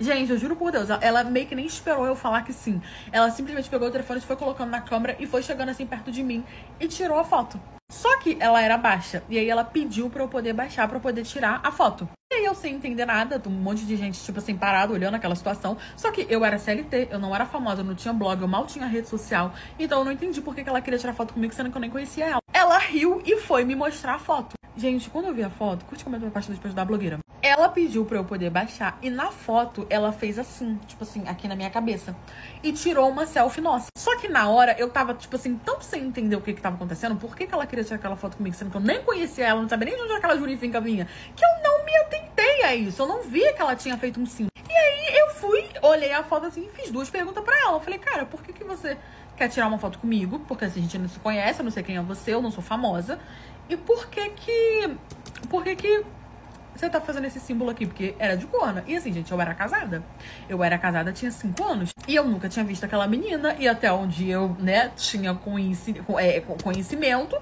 Gente, eu juro por Deus, ela meio que nem esperou eu falar que sim. Ela simplesmente pegou o telefone, foi colocando na câmera e foi chegando assim perto de mim e tirou a foto. Só que ela era baixa. E aí ela pediu pra eu poder baixar, pra eu poder tirar a foto. E aí eu sem entender nada, um monte de gente, tipo assim, parado, olhando aquela situação. Só que eu era CLT, eu não era famosa, eu não tinha blog, eu mal tinha rede social. Então eu não entendi por que ela queria tirar foto comigo, sendo que eu nem conhecia ela. Ela riu e foi me mostrar a foto. Gente, quando eu vi a foto, curte, comenta a parte depois da blogueira. Ela pediu pra eu poder baixar e na foto ela fez assim, tipo assim, aqui na minha cabeça. E tirou uma selfie nossa. Só que na hora eu tava, tipo assim, tão sem entender o que tava acontecendo, por que ela queria tirar aquela foto comigo, sendo que eu nem conhecia ela, não sabia nem de onde aquela jurifinca vinha, que eu não me atentei a isso, eu não via que ela tinha feito um símbolo. E aí eu fui, olhei a foto assim e fiz 2 perguntas pra ela. Eu falei: "Cara, por que você quer tirar uma foto comigo? Porque assim, a gente não se conhece, eu não sei quem é você, eu não sou famosa. E por que você tá fazendo esse símbolo aqui?" Porque era de corna. E assim, gente, eu era casada. Eu era casada, tinha 5 anos. E eu nunca tinha visto aquela menina. E até onde eu, né, tinha conhecimento,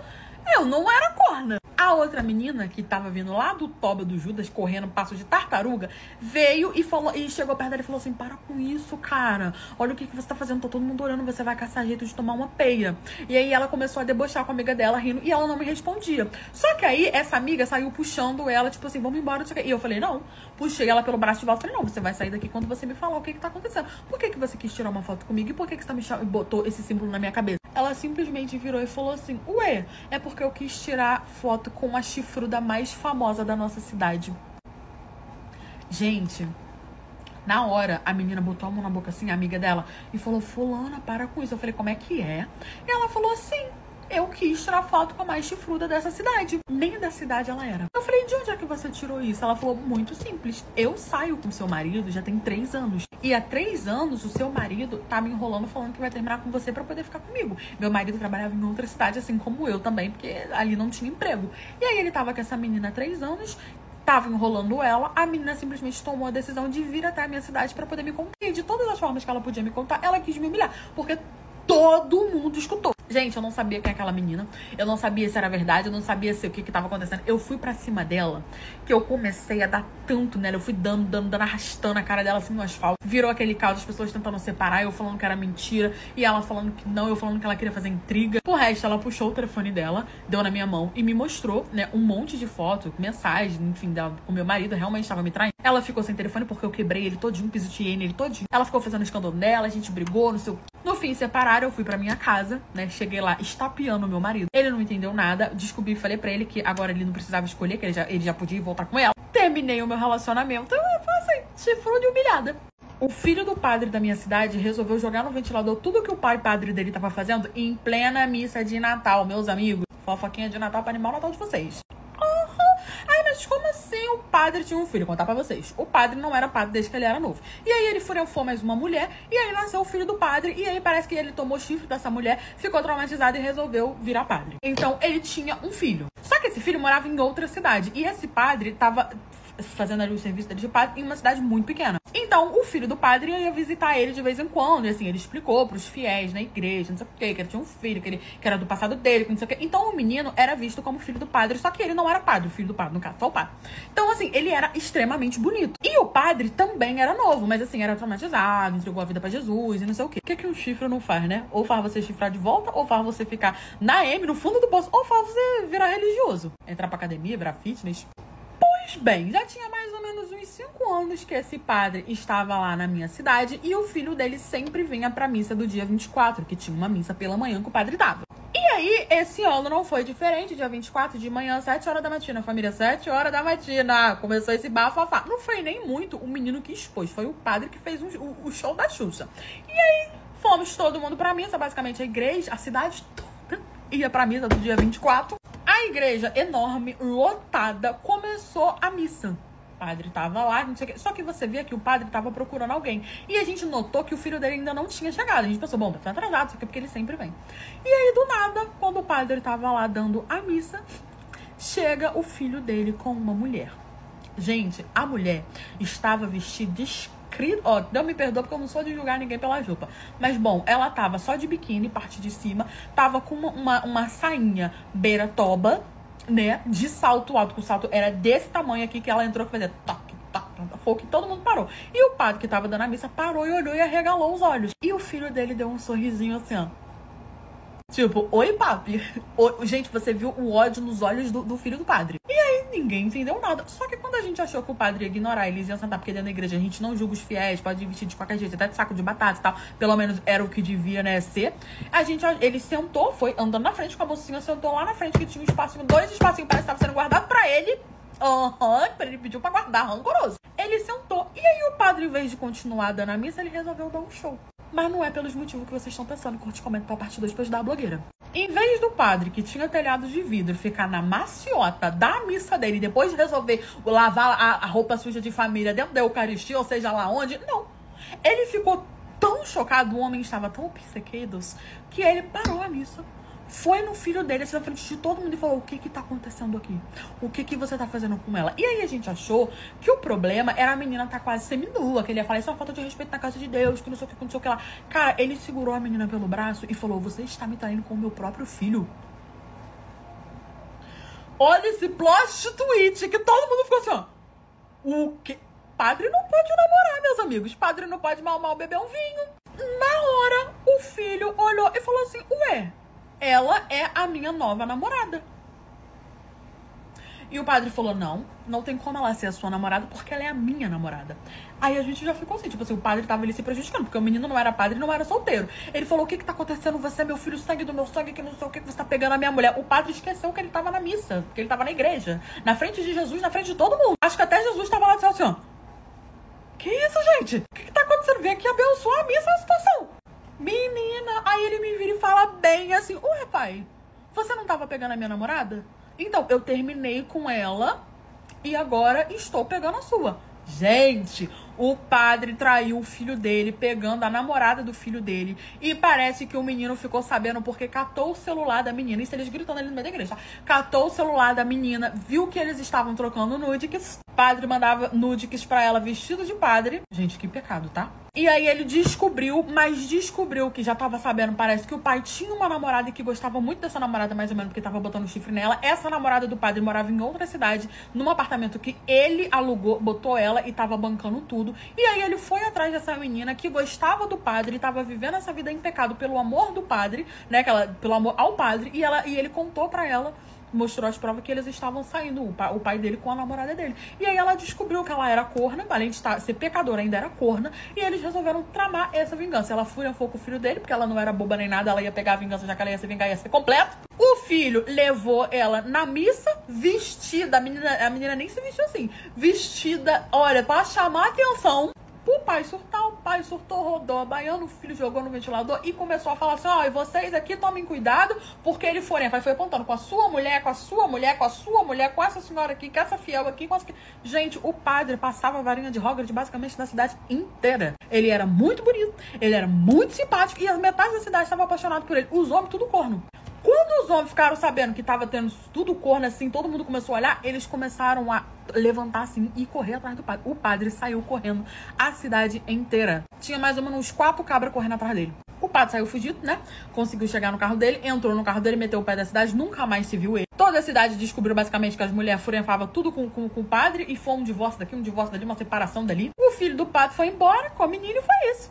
eu não era corna. A outra menina, que tava vindo lá do Toba do Judas, correndo passo de tartaruga, veio e falou, e chegou perto dela e falou assim: "Para com isso, cara. Olha o que você tá fazendo, tá todo mundo olhando, você vai caçar jeito de tomar uma peia." E aí ela começou a debochar com a amiga dela, rindo, e ela não me respondia. Só que aí essa amiga saiu puxando ela, tipo assim: "Vamos embora." E eu falei: "Não." Puxei ela pelo braço de volta e falei: "Não, você vai sair daqui quando você me falar o que tá acontecendo. Por que você quis tirar uma foto comigo? E por que você botou esse símbolo na minha cabeça?" Ela simplesmente virou e falou assim: "Ué, é porque eu quis tirar foto com a chifruda mais famosa da nossa cidade." Gente, na hora, a menina botou a mão na boca assim, a amiga dela, e falou: "Fulana, para com isso." Eu falei: "Como é que é?" E ela falou assim: "Eu quis tirar foto com a mais chifruda dessa cidade." Nem da cidade ela era. Eu falei: "De onde é que você tirou isso?" Ela falou: "Muito simples. Eu saio com seu marido já tem 3 anos. E há 3 anos o seu marido tá me enrolando, falando que vai terminar com você pra poder ficar comigo. Meu marido trabalhava em outra cidade, assim como eu também, porque ali não tinha emprego. E aí ele tava com essa menina há 3 anos, tava enrolando ela, a menina simplesmente tomou a decisão de vir até a minha cidade pra poder me contar. E de todas as formas que ela podia me contar, ela quis me humilhar, porque todo mundo escutou. Gente, eu não sabia quem é aquela menina. Eu não sabia se era verdade. Eu não sabia se o que tava acontecendo. Eu fui pra cima dela, que eu comecei a dar tanto nela. Eu fui dando, arrastando a cara dela assim no asfalto. Virou aquele caos, as pessoas tentando separar. Eu falando que era mentira. E ela falando que não. Eu falando que ela queria fazer intriga. Por resto, ela puxou o telefone dela, deu na minha mão e me mostrou, né, um monte de foto, mensagem, enfim, o meu marido realmente estava me traindo. Ela ficou sem telefone porque eu quebrei ele todinho, pisoteei nele todinho. Ela ficou fazendo escândalo dela, a gente brigou, não sei o quê. No fim, separaram, eu fui pra minha casa, né? Cheguei lá estapeando o meu marido. Ele não entendeu nada. Descobri e falei pra ele que agora ele não precisava escolher, que ele já podia voltar com ela. Terminei o meu relacionamento. Eu assim, chifrude de humilhada. O filho do padre da minha cidade resolveu jogar no ventilador tudo que o pai padre dele tava fazendo em plena missa de Natal, meus amigos. Fofoquinha de Natal pra animar o Natal de vocês. Ai, mas como assim o padre tinha um filho? Vou contar pra vocês. O padre não era padre desde que ele era novo. E aí ele furou mais uma mulher, e aí nasceu o filho do padre, e aí parece que ele tomou chifre dessa mulher, ficou traumatizado e resolveu virar padre. Então ele tinha um filho. Só que esse filho morava em outra cidade, e esse padre tava fazendo ali o serviço dele de padre em uma cidade muito pequena. Então, o filho do padre ia visitar ele de vez em quando. E assim, ele explicou pros fiéis na igreja, não sei o quê, que ele tinha um filho, que era do passado dele, que não sei o quê. Então, o menino era visto como filho do padre, só que ele não era padre, o filho do padre, no caso, só o padre. Então, assim, ele era extremamente bonito. E o padre também era novo, mas assim, era traumatizado, entregou a vida pra Jesus e não sei o quê. O que um chifre não faz, né? Ou faz você chifrar de volta, ou faz você ficar na M, no fundo do poço, ou faz você virar religioso. Entrar pra academia, virar fitness. Pois bem, já tinha mais ou menos uns 5 anos que esse padre estava lá na minha cidade e o filho dele sempre vinha pra missa do dia 24, que tinha uma missa pela manhã que o padre dava. E aí, esse ano não foi diferente, dia 24 de manhã, 7 horas da matina, família, 7 horas da matina, começou esse bafafá. Não foi nem muito o menino que expôs, foi o padre que fez o show da Xuxa. E aí, fomos todo mundo pra missa, basicamente a igreja, a cidade toda ia pra missa do dia 24. A igreja enorme, lotada, começou a missa. O padre tava lá, não sei o quê. Só que você via que o padre tava procurando alguém. E a gente notou que o filho dele ainda não tinha chegado. A gente pensou, bom, tá atrasado, isso aqui é porque ele sempre vem. E aí, do nada, quando o padre tava lá dando a missa, chega o filho dele com uma mulher. Gente, a mulher estava vestida de ó, não me perdoa porque eu não sou de julgar ninguém pela roupa. Mas, bom, ela tava só de biquíni, parte de cima. Tava com uma sainha beira toba, né? De salto alto, que o salto era desse tamanho aqui, que ela entrou que fazia toque, toque. Foi que todo mundo parou. E o padre que tava dando a missa parou e olhou e arregalou os olhos. E o filho dele deu um sorrisinho assim, ó. Tipo, oi, papi. Gente, você viu o ódio nos olhos do filho do padre. E aí, ninguém entendeu nada. Só que quando a gente achou que o padre ia ignorar, eles iam sentar, porque dentro da igreja a gente não julga os fiéis, pode vestir de qualquer jeito, até de saco de batata e tal. Pelo menos era o que devia, né, ser. Ele sentou, foi andando na frente com a mocinha, sentou lá na frente, que tinha um espacinho, 2 espacinhos, parece que estava sendo guardado pra ele. Ele pediu pra guardar, rancoroso. Ele sentou. E aí o padre, em vez de continuar dando a missa, ele resolveu dar um show. Mas não é pelos motivos que vocês estão pensando. Curte, comenta pra parte 2 pra ajudar a blogueira. Em vez do padre, que tinha telhado de vidro, ficar na maciota da missa dele e depois de resolver lavar a roupa suja de família dentro da Eucaristia, ou seja lá onde, não. Ele ficou tão chocado, o homem estava tão obcequado, que ele parou a missa. Foi no filho dele, assim, na frente de todo mundo e falou, o que que tá acontecendo aqui? O que que você tá fazendo com ela? E aí a gente achou que o problema era a menina tá quase seminua, que ele ia falar, isso é uma falta de respeito na casa de Deus, que não sei o que, não sei o que lá. Cara, ele segurou a menina pelo braço e falou, você está me traindo com o meu próprio filho. Olha esse plot twist, que todo mundo ficou assim, ó. O que? Padre não pode namorar, meus amigos. Padre não pode mal beber um vinho. Na hora, o filho olhou e falou assim, ué, ela é a minha nova namorada. E o padre falou, não tem como ela ser a sua namorada, porque ela é a minha namorada. Aí a gente já ficou assim, tipo assim, o padre tava ali se prejudicando, porque o menino não era padre, não era solteiro. Ele falou, o que que tá acontecendo? Você é meu filho, sangue do meu sangue, que não sei o que você tá pegando a minha mulher. O padre esqueceu que ele tava na missa, que ele tava na igreja, na frente de Jesus, na frente de todo mundo. Acho que até Jesus tava lá e disse assim, ó, que isso, gente? O que que tá acontecendo? Vem aqui abençoar a missa, a situação. Menina, aí ele me vira e fala bem assim, ué, pai, você não tava pegando a minha namorada? Então, eu terminei com ela e agora estou pegando a sua. Gente, O padre traiu o filho dele, pegando a namorada do filho dele. E parece que o menino ficou sabendo porque catou o celular da menina. Isso eles gritando ali no meio da igreja, tá? Catou o celular da menina, viu que eles estavam trocando nudes. O padre mandava nudes pra ela vestido de padre. Gente, que pecado, tá? E aí ele descobriu que já tava sabendo, parece que o pai tinha uma namorada e que gostava muito dessa namorada, mais ou menos, porque tava botando chifre nela. Essa namorada do padre morava em outra cidade, num apartamento que ele alugou, botou ela e tava bancando tudo. E aí ele foi atrás dessa menina que gostava do padre, tava vivendo essa vida em pecado pelo amor do padre, né? Pelo amor ao padre, e ele contou pra ela, mostrou as provas que eles estavam saindo, o pai dele com a namorada dele. E aí ela descobriu que ela era corna, além de ser pecadora, ainda era corna, e eles resolveram tramar essa vingança. Ela furiou com o filho dele, porque ela não era boba nem nada, ela ia pegar a vingança, já que ela ia se vingar, ia ser completo. O filho levou ela na missa, vestida, a menina nem se vestiu assim, vestida, olha, pra chamar a atenção. O pai surtou, rodou a baiana, o filho jogou no ventilador e começou a falar assim, ó, e vocês aqui tomem cuidado, porque ele foi apontando com a sua mulher, com a sua mulher, com a sua mulher, com essa senhora aqui, com essa fiel aqui, com essa aqui. Gente, o padre passava a varinha de Hogwarts basicamente na cidade inteira. Ele era muito bonito, ele era muito simpático e a metade da cidade estava apaixonada por ele. Os homens tudo corno. Quando os homens ficaram sabendo que tava tendo tudo corno assim, todo mundo começou a olhar, eles começaram a levantar assim e correr atrás do padre. O padre saiu correndo a cidade inteira. Tinha mais ou menos uns 4 cabras correndo atrás dele. O padre saiu fugido, né? Conseguiu chegar no carro dele, entrou no carro dele, meteu o pé da cidade, nunca mais se viu ele. Toda a cidade descobriu basicamente que as mulheres furenfavam tudo com o padre e foi um divórcio daqui, um divórcio dali, uma separação dali. O filho do padre foi embora com a menina e foi isso.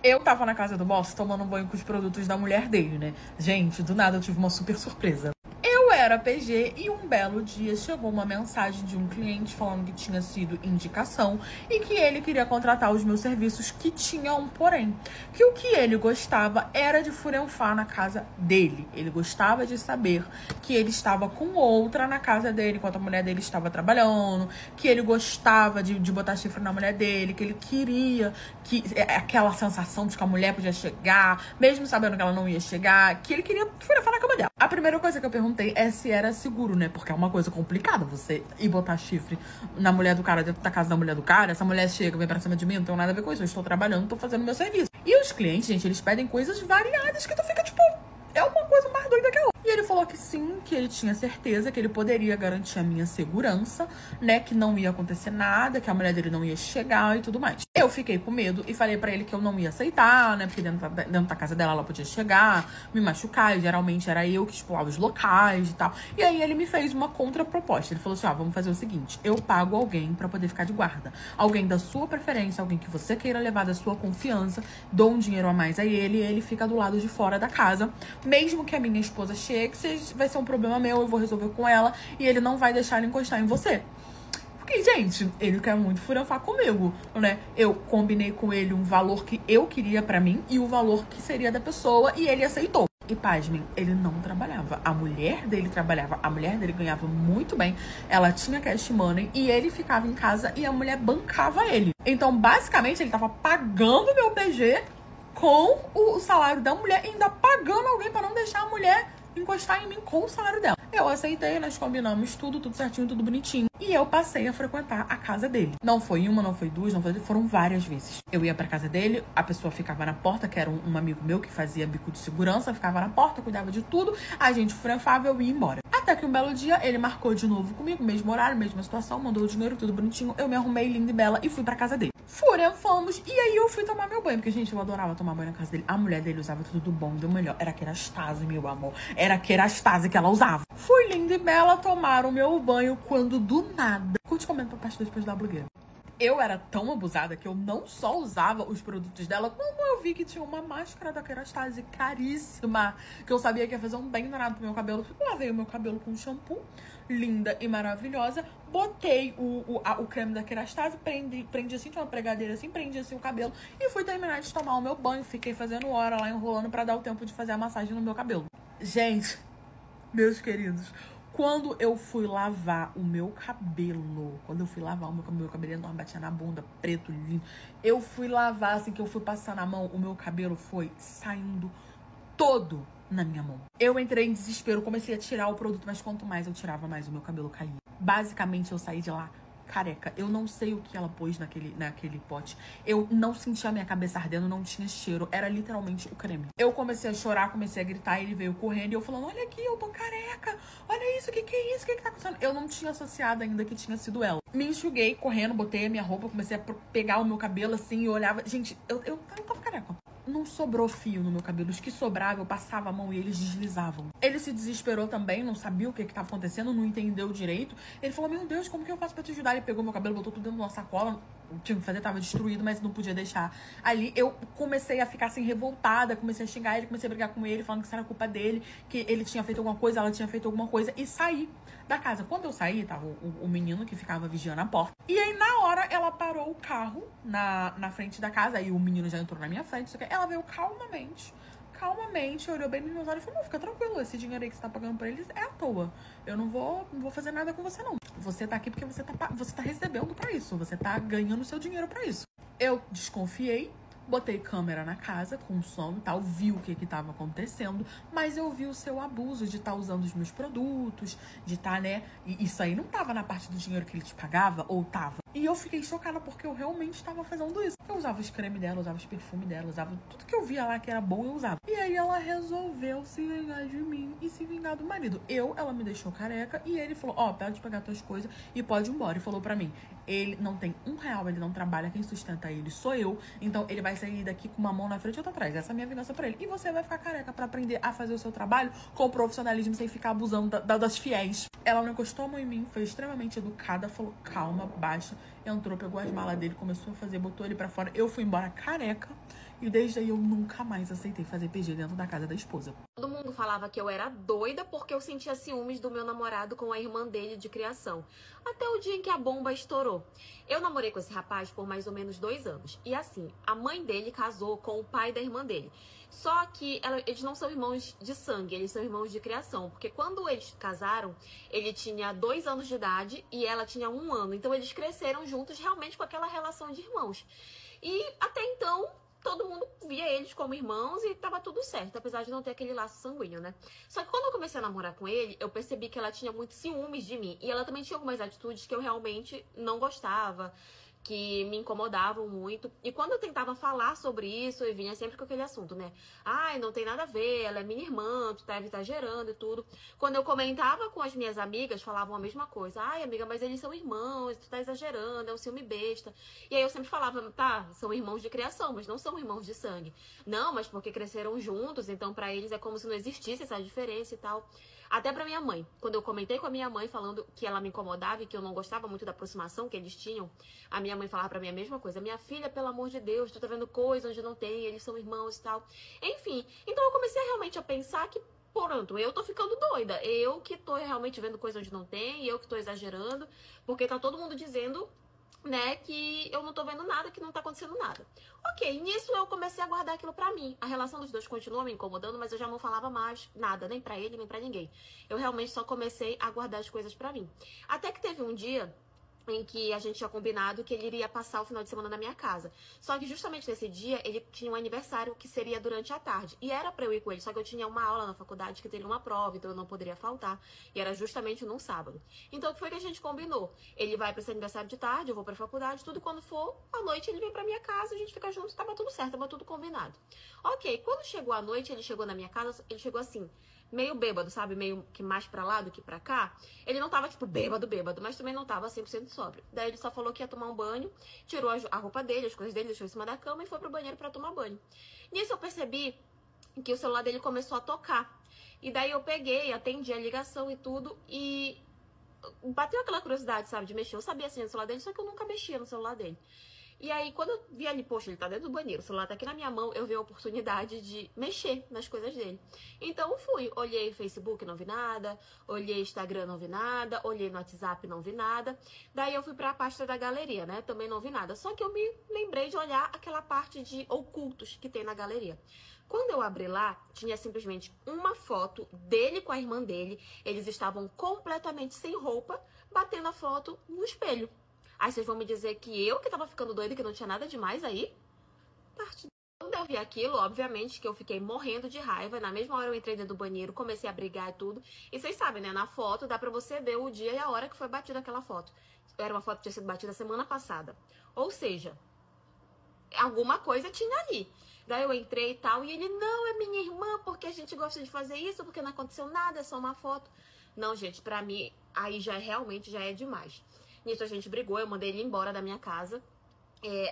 Eu tava na casa do boss tomando banho com os produtos da mulher dele, né? Gente, do nada eu tive uma super surpresa. Eu era PG e um belo dia chegou uma mensagem de um cliente falando que tinha sido indicação e que ele queria contratar os meus serviços, que tinha um porém. Que o que ele gostava era de furenfar na casa dele. Ele gostava de saber que ele estava com outra na casa dele enquanto a mulher dele estava trabalhando, que ele gostava de botar chifre na mulher dele, que ele queria que aquela sensação de que a mulher podia chegar, mesmo sabendo que ela não ia chegar, que ele queria furenfar na cama dela. A primeira coisa que eu perguntei é se era seguro, né? Porque é uma coisa complicada você ir botar chifre na mulher do cara, dentro da casa da mulher do cara. Essa mulher chega, vem pra cima de mim, não tenho nada a ver com isso. Eu estou trabalhando, estou fazendo meu serviço. E os clientes, gente, eles pedem coisas variadas que tu fica, tipo, é uma coisa mais doida que a outra. E ele falou que sim, que ele tinha certeza que ele poderia garantir a minha segurança, né? Que não ia acontecer nada, que a mulher dele não ia chegar e tudo mais. Eu fiquei com medo e falei pra ele que eu não ia aceitar, né? Porque dentro da casa dela ela podia chegar, me machucar. E geralmente era eu que explorava os locais e tal. E aí ele me fez uma contraproposta. Ele falou assim, ó, vamos fazer o seguinte. Eu pago alguém pra poder ficar de guarda. Alguém da sua preferência, alguém que você queira levar da sua confiança. Dou um dinheiro a mais a ele e ele fica do lado de fora da casa. Mesmo que a minha esposa chegue, vai ser um problema meu, eu vou resolver com ela e ele não vai deixar ele encostar em você. Porque, gente, ele quer muito furanfar comigo, né? Eu combinei com ele um valor que eu queria pra mim e o valor que seria da pessoa e ele aceitou. E pasmem, ele não trabalhava. A mulher dele trabalhava. A mulher dele ganhava muito bem. Ela tinha cash money e ele ficava em casa e a mulher bancava ele. Então, basicamente, ele tava pagando meu PG com o salário da mulher e ainda pagando alguém pra não deixar a mulher encostar em mim com o salário dela. Eu aceitei, nós combinamos tudo certinho, tudo bonitinho. E eu passei a frequentar a casa dele. Não foi uma, não foi duas, não foi... foram várias vezes. Eu ia pra casa dele, a pessoa ficava na porta, que era um amigo meu que fazia bico de segurança, ficava na porta, cuidava de tudo, a gente franfava, eu ia embora. Até que um belo dia, ele marcou de novo comigo, mesmo horário, mesma situação, mandou o dinheiro, tudo bonitinho, eu me arrumei linda e bela e fui pra casa dele. Fomos, e aí eu fui tomar meu banho, porque, gente, eu adorava tomar banho na casa dele. A mulher dele usava tudo do bom e do melhor. Era Kerastase, meu amor. Era Kerastase que ela usava. Fui linda e bela tomar o meu banho quando do nada... Curte, comenta pra parte depois da blogueira. Eu era tão abusada que eu não só usava os produtos dela, como eu vi que tinha uma máscara da Kerastase caríssima, que eu sabia que ia fazer um bem danado pro meu cabelo. Lavei o meu cabelo com shampoo, linda e maravilhosa. Botei o creme da Kerastase, prendi assim, tinha uma pregadeira assim, prendi assim o cabelo e fui terminar de tomar o meu banho. Fiquei fazendo hora lá, enrolando pra dar o tempo de fazer a massagem no meu cabelo. Gente, meus queridos, quando eu fui lavar o meu cabelo, meu cabelo enorme, batia na bunda, preto, lindo. Eu fui lavar, assim, que eu fui passar na mão, o meu cabelo foi saindo todo na minha mão. Eu entrei em desespero, comecei a tirar o produto, mas quanto mais eu tirava, mais o meu cabelo caía. Basicamente, eu saí de lá careca. Eu não sei o que ela pôs naquele pote. Eu não sentia a minha cabeça ardendo, não tinha cheiro. Era literalmente o creme. Eu comecei a chorar, comecei a gritar, ele veio correndo e eu falando, olha aqui, eu tô careca. Olha isso, o que é isso? O que tá acontecendo? Eu não tinha associado ainda que tinha sido ela. Me enxuguei correndo, botei a minha roupa, comecei a pegar o meu cabelo assim e olhava. Gente, eu tava careca. Não sobrou fio no meu cabelo. Os que sobravam, eu passava a mão e eles deslizavam. Ele se desesperou também, não sabia o que tava acontecendo, não entendeu direito. Ele falou, meu Deus, como que eu faço pra te ajudar? Ele pegou meu cabelo, botou tudo dentro de uma sacola. Tinha que fazer, tava destruído, mas não podia deixar ali. Eu comecei a ficar assim, revoltada, comecei a xingar ele, comecei a brigar com ele, falando que isso era culpa dele, que ele tinha feito alguma coisa, ela tinha feito alguma coisa, e saí da casa. Quando eu saí, tava o menino que ficava vigiando a porta. E aí, na hora, ela parou o carro na frente da casa, aí o menino já entrou na minha frente, só que ela veio calmamente, olhou bem nos meus olhos e falou, não, fica tranquilo, esse dinheiro aí que você tá pagando pra eles é à toa. Eu não vou fazer nada com você, não. Você tá aqui porque você tá recebendo pra isso, você tá ganhando seu dinheiro pra isso. Eu desconfiei, botei câmera na casa com som e tal, vi o que tava acontecendo, mas eu vi o seu abuso de estar usando os meus produtos, de estar, né, e isso aí não tava na parte do dinheiro que ele te pagava, ou tava? E eu fiquei chocada porque eu realmente estava fazendo isso. Eu usava os cremes dela, usava os perfumes dela, usava tudo que eu via lá que era bom, eu usava. E aí ela resolveu se vingar de mim e se vingar do marido. Ela me deixou careca e ele falou, ó, pode pegar tuas coisas e pode ir embora. E falou pra mim, ele não tem R$1, ele não trabalha, quem sustenta ele sou eu. Então ele vai sair daqui com uma mão na frente e outra atrás. Essa é a minha vingança pra ele. E você vai ficar careca pra aprender a fazer o seu trabalho com profissionalismo sem ficar abusando das fiéis. Ela não encostou a mão em mim, foi extremamente educada, falou calma, baixa. Entrou, pegou as malas dele, começou a fazer, botou ele pra fora. Eu fui embora careca e desde aí eu nunca mais aceitei fazer PG dentro da casa da esposa. Todo mundo falava que eu era doida porque eu sentia ciúmes do meu namorado com a irmã dele de criação. Até o dia em que a bomba estourou. Eu namorei com esse rapaz por mais ou menos 2 anos. E assim, a mãe dele casou com o pai da irmã dele. Só que eles não são irmãos de sangue, eles são irmãos de criação. Porque quando eles casaram, ele tinha 2 anos de idade e ela tinha 1 ano. Então eles cresceram juntos realmente com aquela relação de irmãos. E até então, todo mundo via eles como irmãos e tava tudo certo, apesar de não ter aquele laço sanguíneo, né? Só que quando eu comecei a namorar com ele, eu percebi que ela tinha muitos ciúmes de mim. E ela também tinha algumas atitudes que eu realmente não gostava, que me incomodavam muito. E quando eu tentava falar sobre isso, eu vinha sempre com aquele assunto, né? Ai, não tem nada a ver, ela é minha irmã, tu tá exagerando e tudo. Quando eu comentava com as minhas amigas, falavam a mesma coisa. Ai, amiga, mas eles são irmãos, tu tá exagerando, é um ciúme besta. E aí eu sempre falava, tá, são irmãos de criação, mas não são irmãos de sangue. Não, mas porque cresceram juntos, então pra eles é como se não existisse essa diferença e tal. Até pra minha mãe. Quando eu comentei com a minha mãe falando que ela me incomodava e que eu não gostava muito da aproximação que eles tinham, a minha mãe falava pra mim a mesma coisa. Minha filha, pelo amor de Deus, tu tá vendo coisa onde não tem, eles são irmãos e tal. Enfim, então eu comecei realmente a pensar que, pronto, eu tô ficando doida. Eu que tô realmente vendo coisa onde não tem, eu que tô exagerando, porque tá todo mundo dizendo, né, que eu não tô vendo nada, que não tá acontecendo nada. Ok, nisso eu comecei a guardar aquilo pra mim. A relação dos dois continua me incomodando, mas eu já não falava mais nada, nem pra ele, nem pra ninguém. Eu realmente só comecei a guardar as coisas pra mim. Até que teve um dia em que a gente tinha combinado que ele iria passar o final de semana na minha casa. Só que justamente nesse dia, ele tinha um aniversário que seria durante a tarde. E era pra eu ir com ele, só que eu tinha uma aula na faculdade que teria uma prova, então eu não poderia faltar. E era justamente num sábado. Então, o que foi que a gente combinou? Ele vai pra esse aniversário de tarde, eu vou pra faculdade, tudo. Quando for, à noite ele vem pra minha casa, a gente fica junto, tava tudo certo, tava tudo combinado. Ok, quando chegou a noite, ele chegou na minha casa, ele chegou assim, meio bêbado, sabe? Meio que mais pra lá do que pra cá. Ele não tava, tipo, bêbado, mas também não tava 100% sóbrio. Daí ele só falou que ia tomar um banho, tirou a roupa dele, as coisas dele, deixou em cima da cama e foi pro banheiro pra tomar banho. Nisso eu percebi que o celular dele começou a tocar. E daí eu peguei, atendi a ligação e tudo e bateu aquela curiosidade, sabe, de mexer. Eu sabia assim no celular dele, só que eu nunca mexia no celular dele. E aí, quando eu vi ali, poxa, ele tá dentro do banheiro, o celular tá aqui na minha mão, eu vi a oportunidade de mexer nas coisas dele. Então, eu fui, olhei Facebook, não vi nada, olhei Instagram, não vi nada, olhei no WhatsApp, não vi nada. Daí, eu fui pra pasta da galeria, né, também não vi nada. Só que eu me lembrei de olhar aquela parte de ocultos que tem na galeria. Quando eu abri lá, tinha simplesmente uma foto dele com a irmã dele. Eles estavam completamente sem roupa, batendo a foto no espelho. Aí vocês vão me dizer que eu que tava ficando doida, que não tinha nada demais aí? Parte Quando eu vi aquilo, obviamente que eu fiquei morrendo de raiva. Na mesma hora eu entrei dentro do banheiro, comecei a brigar e tudo. E vocês sabem, né? Na foto dá pra você ver o dia e a hora que foi batida aquela foto. Era uma foto que tinha sido batida semana passada. Ou seja, alguma coisa tinha ali. Daí eu entrei e tal, e ele, não, é minha irmã, porque a gente gosta de fazer isso, porque não aconteceu nada, é só uma foto. Não, gente, pra mim, aí já realmente já é demais. Nisso a gente brigou, eu mandei ele embora da minha casa.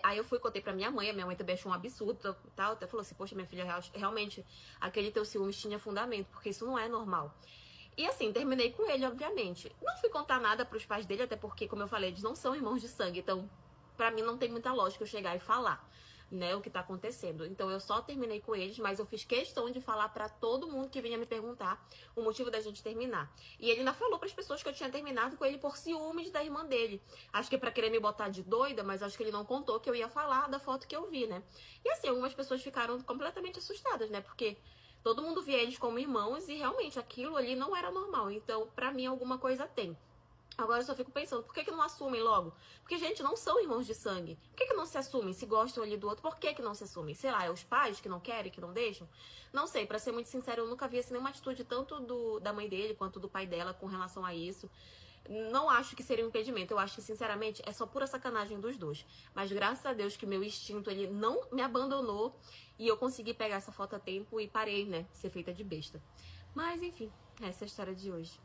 Aí eu fui e contei pra minha mãe, a minha mãe também achou um absurdo e tal, até falou assim, poxa, minha filha, realmente, aquele teu ciúmes tinha fundamento, porque isso não é normal. E assim, terminei com ele, obviamente. Não fui contar nada pros pais dele, até porque, como eu falei, eles não são irmãos de sangue, então, pra mim não tem muita lógica eu chegar e falar, né, o que tá acontecendo. Então eu só terminei com eles, mas eu fiz questão de falar pra todo mundo que vinha me perguntar o motivo da gente terminar. E ele ainda falou pras pessoas que eu tinha terminado com ele por ciúmes da irmã dele. Acho que pra querer me botar de doida, mas acho que ele não contou que eu ia falar da foto que eu vi, né. E assim, algumas pessoas ficaram completamente assustadas, né, porque todo mundo via eles como irmãos e realmente aquilo ali não era normal. Então, pra mim, alguma coisa tem. Agora eu só fico pensando, por que não assumem logo? Porque, gente, não são irmãos de sangue. Por que não se assumem? Se gostam ali do outro, por que não se assumem? Sei lá, é os pais que não querem, que não deixam? Não sei, pra ser muito sincero, eu nunca vi assim, nenhuma atitude tanto da mãe dele quanto do pai dela com relação a isso. Não acho que seria um impedimento. Eu acho que, sinceramente, é só pura sacanagem dos dois. Mas graças a Deus que meu instinto, ele não me abandonou e eu consegui pegar essa foto a tempo e parei, né, de ser feita de besta. Mas, enfim, essa é a história de hoje.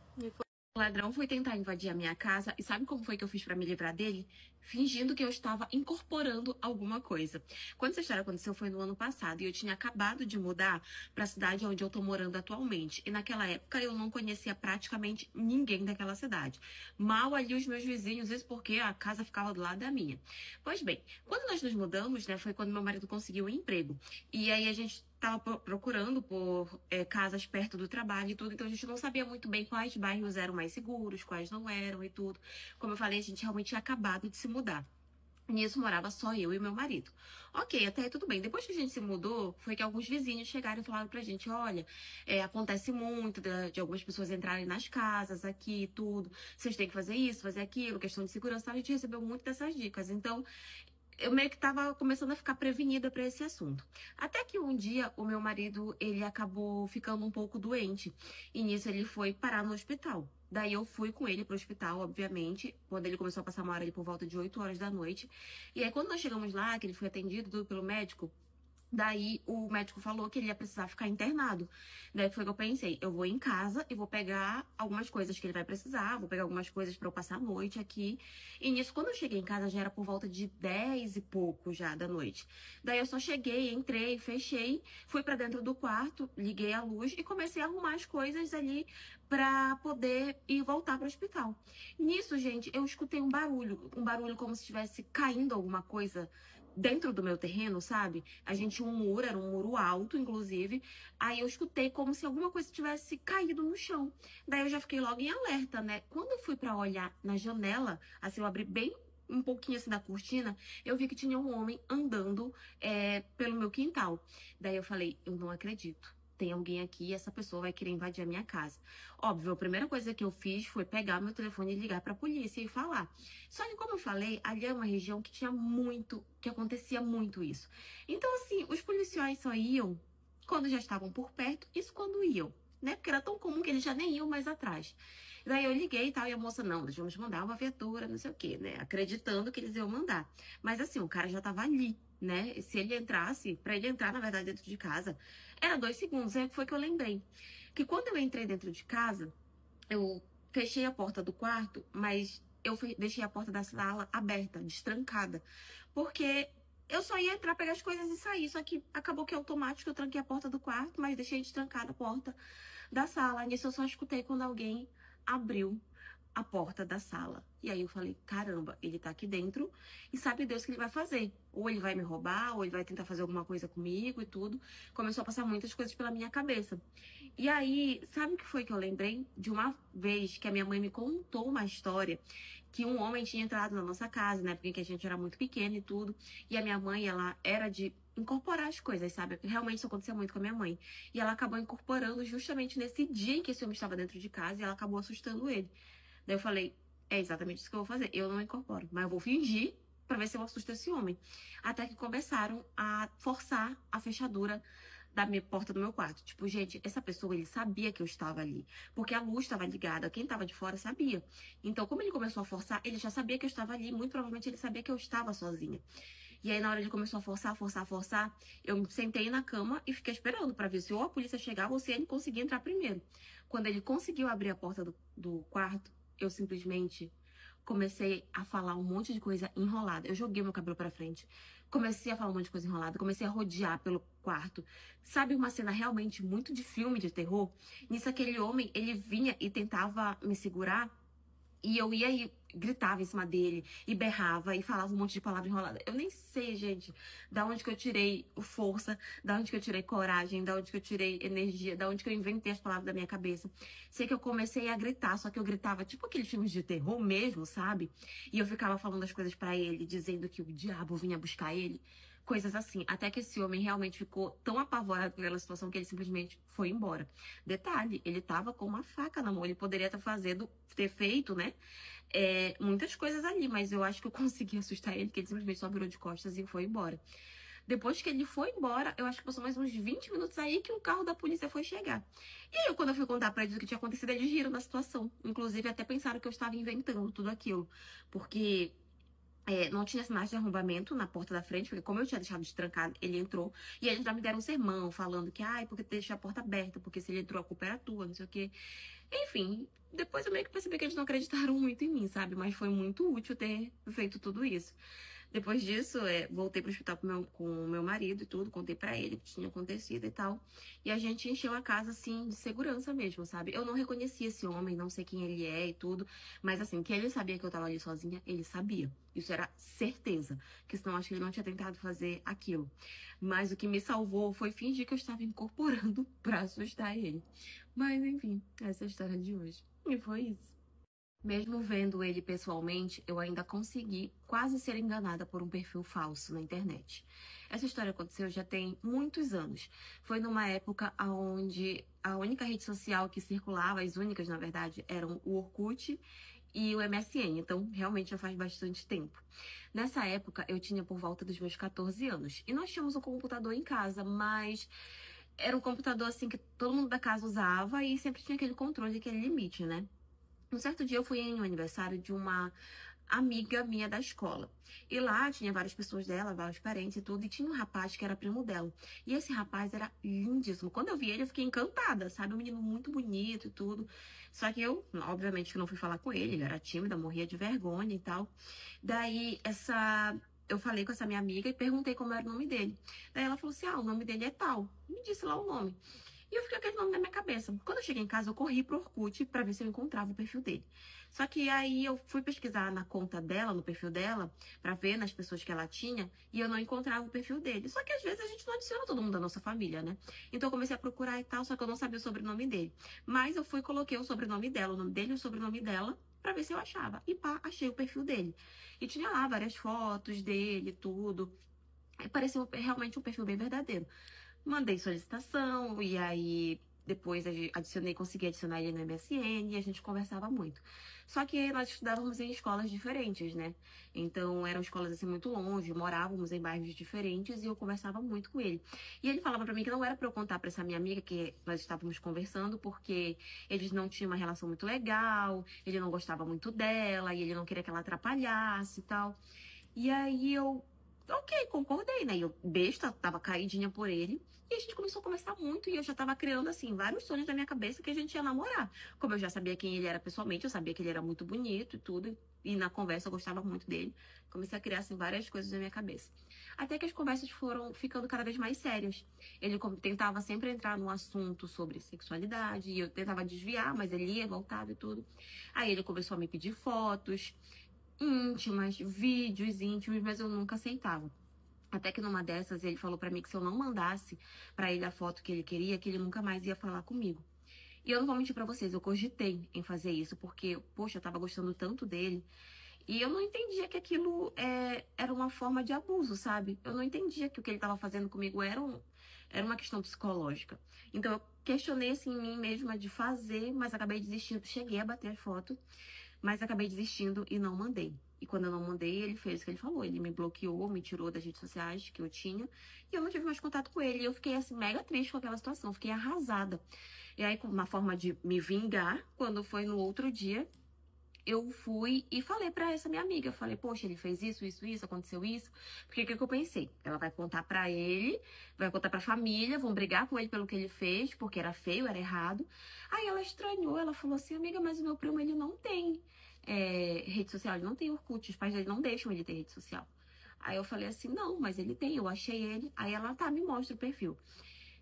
O ladrão foi tentar invadir a minha casa e sabe como foi que eu fiz pra me livrar dele? Fingindo que eu estava incorporando alguma coisa. Quando essa história aconteceu foi no ano passado e eu tinha acabado de mudar pra cidade onde eu tô morando atualmente. E naquela época eu não conhecia praticamente ninguém daquela cidade. Mal ali os meus vizinhos, isso porque a casa ficava do lado da minha. Pois bem, quando nós nos mudamos, né, foi quando meu marido conseguiu um emprego. E aí a gente tava procurando por casas perto do trabalho e tudo, então a gente não sabia muito bem quais bairros eram mais seguros, quais não eram e tudo. Como eu falei, a gente realmente tinha acabado de se mudar. Nisso morava só eu e meu marido. Ok, até aí tudo bem. Depois que a gente se mudou, foi que alguns vizinhos chegaram e falaram pra gente, olha, acontece muito de algumas pessoas entrarem nas casas aqui e tudo. Vocês têm que fazer isso, fazer aquilo, questão de segurança. A gente recebeu muito dessas dicas. Então, eu meio que tava começando a ficar prevenida para esse assunto. Até que um dia o meu marido, ele acabou ficando um pouco doente. E nisso ele foi parar no hospital. Daí eu fui com ele pro hospital, obviamente, quando ele começou a passar mal ali por volta de 8 horas da noite. E aí quando nós chegamos lá, que ele foi atendido tudo pelo médico, daí o médico falou que ele ia precisar ficar internado. Daí foi que eu pensei, eu vou em casa e vou pegar algumas coisas que ele vai precisar, vou pegar algumas coisas pra eu passar a noite aqui. E nisso, quando eu cheguei em casa, já era por volta de 10 e pouco já da noite. Daí eu só cheguei, entrei, fechei, fui pra dentro do quarto, liguei a luz e comecei a arrumar as coisas ali pra poder ir voltar pro hospital. Nisso, gente, eu escutei um barulho como se estivesse caindo alguma coisa dentro do meu terreno, sabe? A gente tinha um muro, era um muro alto, inclusive. Aí eu escutei como se alguma coisa tivesse caído no chão. Daí eu já fiquei logo em alerta, né? Quando eu fui pra olhar na janela, assim, eu abri bem um pouquinho assim da cortina, eu vi que tinha um homem andando pelo meu quintal. Daí eu falei, eu não acredito. Tem alguém aqui e essa pessoa vai querer invadir a minha casa. Óbvio, a primeira coisa que eu fiz foi pegar meu telefone e ligar pra polícia e falar. Só que, como eu falei, ali é uma região que que acontecia muito isso. Então, assim, os policiais só iam quando já estavam por perto, isso quando iam, né? Porque era tão comum que eles já nem iam mais atrás. Daí eu liguei e tal, e a moça, não, nós vamos mandar uma viatura, não sei o quê, né? Acreditando que eles iam mandar. Mas assim, o cara já tava ali, né? Se ele entrasse, pra ele entrar, na verdade, dentro de casa, era 2 segundos. Aí foi que eu lembrei. Que quando eu entrei dentro de casa, eu fechei a porta do quarto, mas eu deixei a porta da sala aberta, destrancada. Porque eu só ia entrar, pegar as coisas e sair. Só que acabou que automático eu tranquei a porta do quarto, mas deixei destrancada a porta da sala. Nisso eu só escutei quando alguém abriu a porta da sala. E aí eu falei, caramba, ele tá aqui dentro e sabe Deus o que ele vai fazer. Ou ele vai me roubar, ou ele vai tentar fazer alguma coisa comigo e tudo. Começou a passar muitas coisas pela minha cabeça. E aí, sabe o que foi que eu lembrei? De uma vez que a minha mãe me contou uma história que um homem tinha entrado na nossa casa, né? Porque a gente era muito pequena e tudo. E a minha mãe, ela era de incorporar as coisas, sabe? Realmente isso acontecia muito com a minha mãe. E ela acabou incorporando justamente nesse dia em que esse homem estava dentro de casa e ela acabou assustando ele. Daí eu falei, é exatamente isso que eu vou fazer. Eu não incorporo, mas eu vou fingir pra ver se eu assusto esse homem. Até que começaram a forçar a fechadura da minha porta do meu quarto. Tipo, gente, essa pessoa, ele sabia que eu estava ali. Porque a luz estava ligada, quem estava de fora sabia. Então, como ele começou a forçar, ele já sabia que eu estava ali. Muito provavelmente ele sabia que eu estava sozinha. E aí, na hora ele começou a forçar, eu me sentei na cama e fiquei esperando pra ver se ou a polícia chegava ou se ele conseguia entrar primeiro. Quando ele conseguiu abrir a porta do quarto, eu simplesmente comecei a falar um monte de coisa enrolada. Eu joguei meu cabelo pra frente. Comecei a falar um monte de coisa enrolada. Comecei a rodear pelo quarto. Sabe uma cena realmente muito de filme de terror? Nisso, aquele homem, ele vinha e tentava me segurar. E eu ia e gritava em cima dele, e berrava, e falava um monte de palavra enrolada. Eu nem sei, gente, da onde que eu tirei força, da onde que eu tirei coragem, da onde que eu tirei energia, da onde que eu inventei as palavras da minha cabeça. Sei que eu comecei a gritar, só que eu gritava tipo aqueles filmes de terror mesmo, sabe? E eu ficava falando as coisas pra ele, dizendo que o diabo vinha buscar ele. Coisas assim. Até que esse homem realmente ficou tão apavorado pela situação que ele simplesmente foi embora. Detalhe, ele tava com uma faca na mão. Ele poderia ter feito, né? Muitas coisas ali, mas eu acho que eu consegui assustar ele, que ele simplesmente só virou de costas e foi embora. Depois que ele foi embora, eu acho que passou mais uns 20 minutos aí que um carro da polícia foi chegar. E aí, quando eu fui contar pra eles o que tinha acontecido, eles riram da situação. Inclusive, até pensaram que eu estava inventando tudo aquilo. Porque não tinha sinais de arrombamento na porta da frente, porque como eu tinha deixado de trancar, ele entrou. E eles já me deram um sermão, falando que, porque deixa a porta aberta, porque se ele entrou, a culpa era tua, não sei o quê. Enfim, depois eu meio que percebi que eles não acreditaram muito em mim, sabe? Mas foi muito útil ter feito tudo isso. Depois disso, voltei pro hospital com o meu marido e tudo, contei pra ele o que tinha acontecido e tal. E a gente encheu a casa, assim, de segurança mesmo, sabe? Eu não reconheci esse homem, não sei quem ele é e tudo. Mas, assim, que ele sabia que eu tava ali sozinha, ele sabia. Isso era certeza. Porque senão acho que ele não tinha tentado fazer aquilo. Mas o que me salvou foi fingir que eu estava incorporando pra assustar ele. Mas, enfim, essa é a história de hoje. E foi isso. Mesmo vendo ele pessoalmente, eu ainda consegui quase ser enganada por um perfil falso na internet. Essa história aconteceu já tem muitos anos. Foi numa época onde a única rede social que circulava, as únicas na verdade, eram o Orkut e o MSN. Então, realmente já faz bastante tempo. Nessa época, eu tinha por volta dos meus 14 anos. E nós tínhamos um computador em casa, mas era um computador assim que todo mundo da casa usava e sempre tinha aquele controle, aquele limite, né? Um certo dia eu fui em um aniversário de uma amiga minha da escola. E lá tinha várias pessoas dela, vários parentes e tudo. E tinha um rapaz que era primo dela. E esse rapaz era lindíssimo. Quando eu vi ele, eu fiquei encantada, sabe? Um menino muito bonito e tudo. Só que eu, obviamente, que não fui falar com ele. Ele era tímida, morria de vergonha e tal. Daí, eu falei com essa minha amiga e perguntei como era o nome dele. Daí ela falou assim, o nome dele é tal. Me disse lá o nome. E eu fiquei com aquele nome na minha cabeça. Quando eu cheguei em casa, eu corri pro Orkut pra ver se eu encontrava o perfil dele. Só que aí eu fui pesquisar na conta dela, no perfil dela, pra ver nas pessoas que ela tinha, e eu não encontrava o perfil dele. Só que às vezes a gente não adiciona todo mundo da nossa família, né? Então eu comecei a procurar e tal, só que eu não sabia o sobrenome dele. Mas eu fui e coloquei o sobrenome dela, o nome dele e o sobrenome dela, pra ver se eu achava. E pá, achei o perfil dele. E tinha lá várias fotos dele, tudo. E pareceu realmente um perfil bem verdadeiro. Mandei solicitação e aí depois consegui adicionar ele no MSN e a gente conversava muito. Só que nós estudávamos em escolas diferentes, né? Então eram escolas assim muito longe, morávamos em bairros diferentes e eu conversava muito com ele. E ele falava pra mim que não era pra eu contar pra essa minha amiga que nós estávamos conversando porque eles não tinham uma relação muito legal, ele não gostava muito dela e ele não queria que ela atrapalhasse e tal. E aí ok, concordei, né? E eu, besta, tava caidinha por ele. E a gente começou a conversar muito. E eu já tava criando, assim, vários sonhos na minha cabeça que a gente ia namorar. Como eu já sabia quem ele era pessoalmente, eu sabia que ele era muito bonito e tudo. E na conversa eu gostava muito dele. Comecei a criar, assim, várias coisas na minha cabeça. Até que as conversas foram ficando cada vez mais sérias. Ele tentava sempre entrar num assunto sobre sexualidade. E eu tentava desviar, mas ele ia, voltava e tudo. Aí ele começou a me pedir fotos íntimas, vídeos íntimos, mas eu nunca aceitava. Até que numa dessas ele falou pra mim que se eu não mandasse pra ele a foto que ele queria, que ele nunca mais ia falar comigo. E eu não vou mentir pra vocês, eu cogitei em fazer isso, porque, poxa, eu tava gostando tanto dele. E eu não entendia que aquilo era uma forma de abuso, sabe? Eu não entendia que o que ele tava fazendo comigo era uma questão psicológica. Então eu questionei assim em mim mesma de fazer, mas acabei desistindo. Cheguei a bater a foto. Mas acabei desistindo e não mandei. E quando eu não mandei, ele fez o que ele falou. Ele me bloqueou, me tirou das redes sociais que eu tinha. E eu não tive mais contato com ele. E eu fiquei, assim, mega triste com aquela situação. Fiquei arrasada. E aí, com uma forma de me vingar, quando foi no outro dia, eu fui e falei pra essa minha amiga. Eu falei, poxa, ele fez isso, aconteceu isso. Porque o que eu pensei? Ela vai contar pra ele, vai contar pra família, vão brigar com ele pelo que ele fez, porque era feio, era errado. Aí ela estranhou, ela falou assim, amiga, mas o meu primo, ele não tem rede social, ele não tem Orkut, os pais dele não deixam ele ter rede social. Aí eu falei assim, não, mas ele tem, eu achei ele. Aí ela, tá, me mostra o perfil.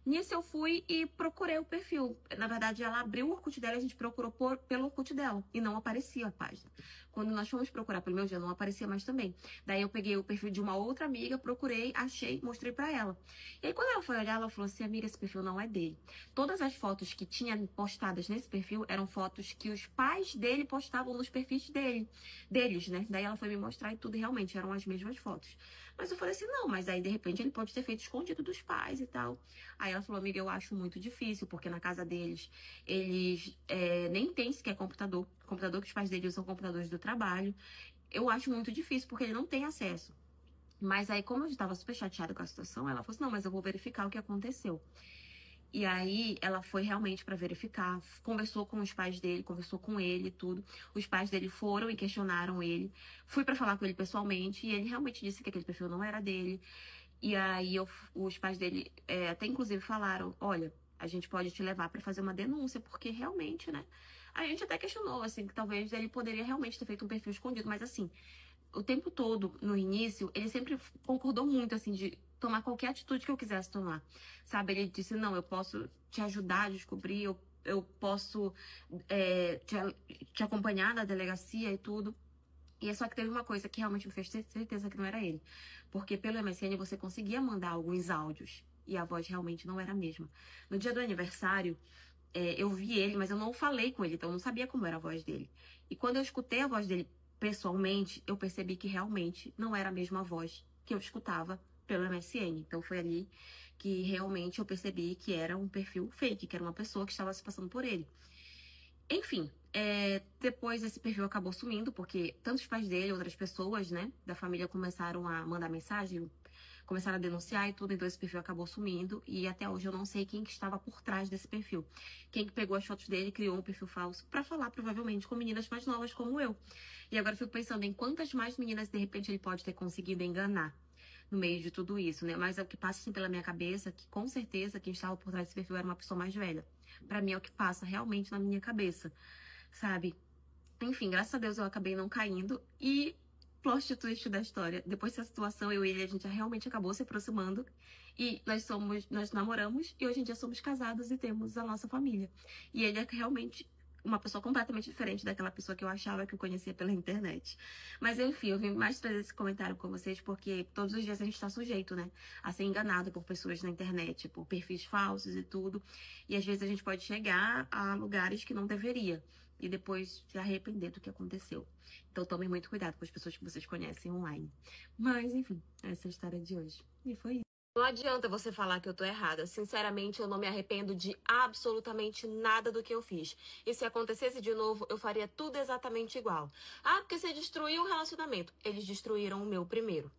Nisso eu fui e procurei o perfil. Na verdade, ela abriu o Orkut dela e a gente procurou pelo Orkut dela. E não aparecia a página. Quando nós fomos procurar pelo meu dia, não aparecia mais também. Daí eu peguei o perfil de uma outra amiga, procurei, achei, mostrei pra ela. E aí quando ela foi olhar, ela falou assim, amiga, esse perfil não é dele. Todas as fotos que tinha postadas nesse perfil eram fotos que os pais dele postavam nos perfis deles, né? Daí ela foi me mostrar e tudo, e realmente eram as mesmas fotos. Mas eu falei assim, não, mas aí de repente ele pode ter feito escondido dos pais e tal. Aí ela falou, amiga, eu acho muito difícil, porque na casa deles, eles nem têm sequer computador. O computador que os pais dele usam computadores do trabalho. Eu acho muito difícil, porque ele não tem acesso. Mas aí, como eu estava super chateada com a situação, ela falou assim, não, mas eu vou verificar o que aconteceu. E aí, ela foi realmente pra verificar, conversou com os pais dele, conversou com ele e tudo. Os pais dele foram e questionaram ele. Fui pra falar com ele pessoalmente e ele realmente disse que aquele perfil não era dele. E aí, os pais dele até inclusive falaram, olha, a gente pode te levar pra fazer uma denúncia, porque realmente, né? A gente até questionou, assim, que talvez ele poderia realmente ter feito um perfil escondido, mas assim, o tempo todo, no início, ele sempre concordou muito, assim, de tomar qualquer atitude que eu quisesse tomar, sabe? Ele disse, não, eu posso te ajudar a descobrir, eu posso te acompanhar na delegacia e tudo. E é só que teve uma coisa que realmente me fez ter certeza que não era ele. Porque pelo MSN você conseguia mandar alguns áudios e a voz realmente não era a mesma. No dia do aniversário, eu vi ele, mas eu não falei com ele, então eu não sabia como era a voz dele. E quando eu escutei a voz dele pessoalmente, eu percebi que realmente não era a mesma voz que eu escutava pelo MSN. Então foi ali que realmente eu percebi que era um perfil fake, que era uma pessoa que estava se passando por ele. Enfim, depois esse perfil acabou sumindo, porque tanto os pais dele, outras pessoas, né, da família começaram a mandar mensagem, começaram a denunciar e tudo, então esse perfil acabou sumindo e até hoje eu não sei quem que estava por trás desse perfil. Quem que pegou as fotos dele e criou um perfil falso pra falar, provavelmente, com meninas mais novas como eu. E agora eu fico pensando em quantas mais meninas, de repente, ele pode ter conseguido enganar no meio de tudo isso, né? Mas é o que passa assim pela minha cabeça, que com certeza quem estava por trás desse perfil era uma pessoa mais velha. Pra mim é o que passa realmente na minha cabeça, sabe? Enfim, graças a Deus eu acabei não caindo e plot twist da história. Depois dessa situação, eu e ele, a gente realmente acabou se aproximando e nós namoramos e hoje em dia somos casados e temos a nossa família. E ele é realmente uma pessoa completamente diferente daquela pessoa que eu achava que eu conhecia pela internet. Mas enfim, eu vim mais trazer esse comentário com vocês porque todos os dias a gente está sujeito, né, a ser enganado por pessoas na internet, por perfis falsos e tudo. E às vezes a gente pode chegar a lugares que não deveria e depois se arrepender do que aconteceu. Então tomem muito cuidado com as pessoas que vocês conhecem online. Mas enfim, essa é a história de hoje. E foi isso. Não adianta você falar que eu tô errada. Sinceramente, eu não me arrependo de absolutamente nada do que eu fiz. E se acontecesse de novo, eu faria tudo exatamente igual. Ah, porque você destruiu o relacionamento. Eles destruíram o meu primeiro.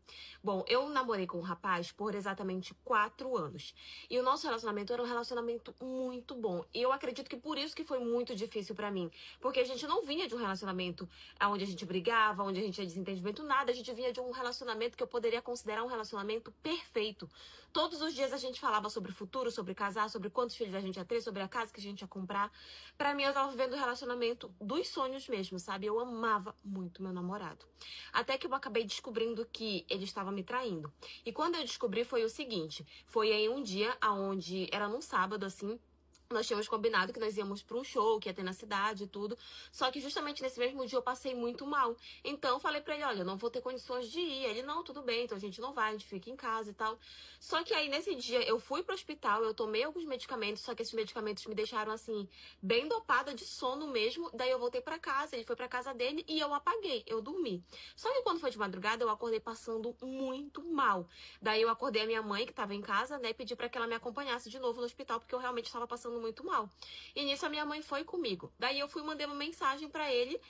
Bom, eu namorei com um rapaz por exatamente 4 anos. E o nosso relacionamento era um relacionamento muito bom. E eu acredito que por isso que foi muito difícil pra mim. Porque a gente não vinha de um relacionamento onde a gente brigava, onde a gente tinha desentendimento, nada. A gente vinha de um relacionamento que eu poderia considerar um relacionamento perfeito. Todos os dias a gente falava sobre o futuro, sobre casar, sobre quantos filhos a gente ia ter, sobre a casa que a gente ia comprar. Pra mim, eu tava vivendo o relacionamento dos sonhos mesmo, sabe? Eu amava muito meu namorado. Até que eu acabei descobrindo que ele estava me traindo. E quando eu descobri foi o seguinte, foi em um dia onde era num sábado, assim, nós tínhamos combinado que nós íamos para um show que ia ter na cidade e tudo. Só que justamente nesse mesmo dia eu passei muito mal. Então eu falei pra ele, olha, eu não vou ter condições de ir. Ele, não, tudo bem, então a gente não vai, a gente fica em casa e tal. Só que aí nesse dia eu fui pro hospital, eu tomei alguns medicamentos, só que esses medicamentos me deixaram assim, bem dopada de sono mesmo. Daí eu voltei pra casa, ele foi pra casa dele e eu apaguei, eu dormi. Só que quando foi de madrugada eu acordei passando muito mal. Daí eu acordei a minha mãe, que tava em casa, né, e pedi pra que ela me acompanhasse de novo no hospital, porque eu realmente estava passando muito mal. E nisso a minha mãe foi comigo. Daí eu fui e mandei uma mensagem pra ele,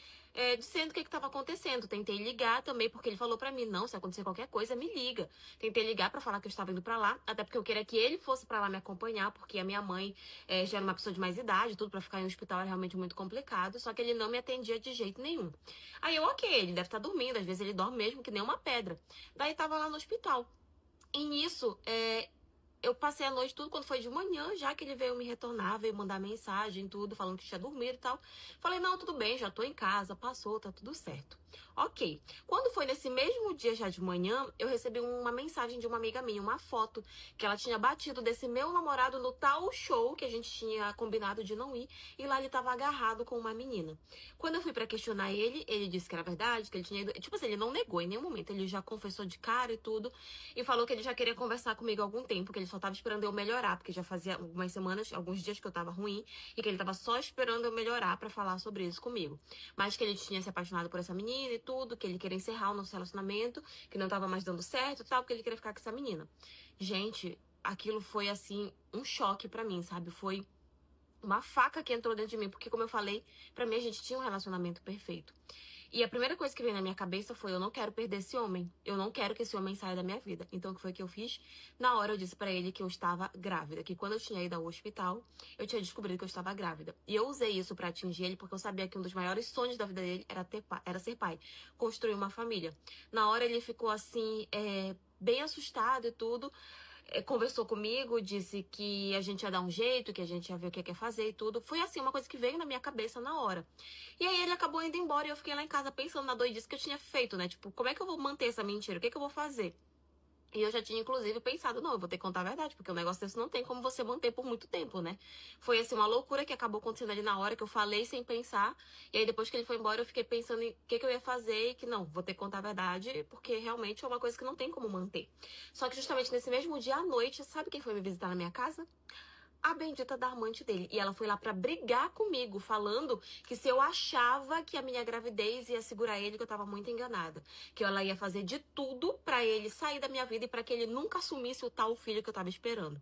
dizendo o que estava acontecendo. Tentei ligar também, porque ele falou pra mim, não, se acontecer qualquer coisa, me liga. Tentei ligar pra falar que eu estava indo pra lá, até porque eu queria que ele fosse pra lá me acompanhar, porque a minha mãe já era uma pessoa de mais idade, tudo pra ficar em um hospital era realmente muito complicado, só que ele não me atendia de jeito nenhum. Aí eu, ok, ele deve estar dormindo, às vezes ele dorme mesmo que nem uma pedra. Daí tava lá no hospital. E nisso, eu passei a noite tudo, quando foi de manhã, já que ele veio me retornar, veio mandar mensagem, tudo, falando que tinha dormido e tal. Falei, não, tudo bem, já tô em casa, passou, tá tudo certo. Ok. Quando foi nesse mesmo dia, já de manhã, eu recebi uma mensagem de uma amiga minha, uma foto, que ela tinha batido desse meu namorado no tal show que a gente tinha combinado de não ir, e lá ele tava agarrado com uma menina. Quando eu fui pra questionar ele disse que era verdade, que ele tinha ido... Tipo assim, ele não negou em nenhum momento, ele já confessou de cara e tudo, e falou que ele já queria conversar comigo há algum tempo, que ele só tava esperando eu melhorar, porque já fazia algumas semanas, alguns dias que eu tava ruim, e que ele tava só esperando eu melhorar pra falar sobre isso comigo. Mas que ele tinha se apaixonado por essa menina e tudo, que ele queria encerrar o nosso relacionamento, que não tava mais dando certo e tal, porque ele queria ficar com essa menina. Gente, aquilo foi, assim, um choque pra mim, sabe? Foi uma faca que entrou dentro de mim, porque, como eu falei, pra mim a gente tinha um relacionamento perfeito. E a primeira coisa que veio na minha cabeça foi, eu não quero perder esse homem. Eu não quero que esse homem saia da minha vida. Então, o que foi que eu fiz? Na hora eu disse pra ele que eu estava grávida. Que quando eu tinha ido ao hospital, eu tinha descobrido que eu estava grávida. E eu usei isso pra atingir ele, porque eu sabia que um dos maiores sonhos da vida dele era ser pai. Construir uma família. Na hora ele ficou assim, bem assustado e tudo. Conversou comigo, disse que a gente ia dar um jeito, que a gente ia ver o que ia fazer e tudo. Foi assim, uma coisa que veio na minha cabeça na hora. E aí ele acabou indo embora e eu fiquei lá em casa pensando na doidice que eu tinha feito, né? Tipo, como é que eu vou manter essa mentira? O que eu vou fazer? E eu já tinha, inclusive, pensado, não, eu vou ter que contar a verdade, porque o negócio desse não tem como você manter por muito tempo, né? Foi, assim, uma loucura que acabou acontecendo ali na hora, que eu falei sem pensar. E aí, depois que ele foi embora, eu fiquei pensando em o que eu ia fazer e que, não, vou ter que contar a verdade, porque realmente é uma coisa que não tem como manter. Só que justamente nesse mesmo dia à noite, sabe quem foi me visitar na minha casa? A bendita da amante dele. E ela foi lá pra brigar comigo, falando que se eu achava que a minha gravidez ia segurar ele, que eu tava muito enganada. Que ela ia fazer de tudo pra ele sair da minha vida e pra que ele nunca assumisse o tal filho que eu tava esperando.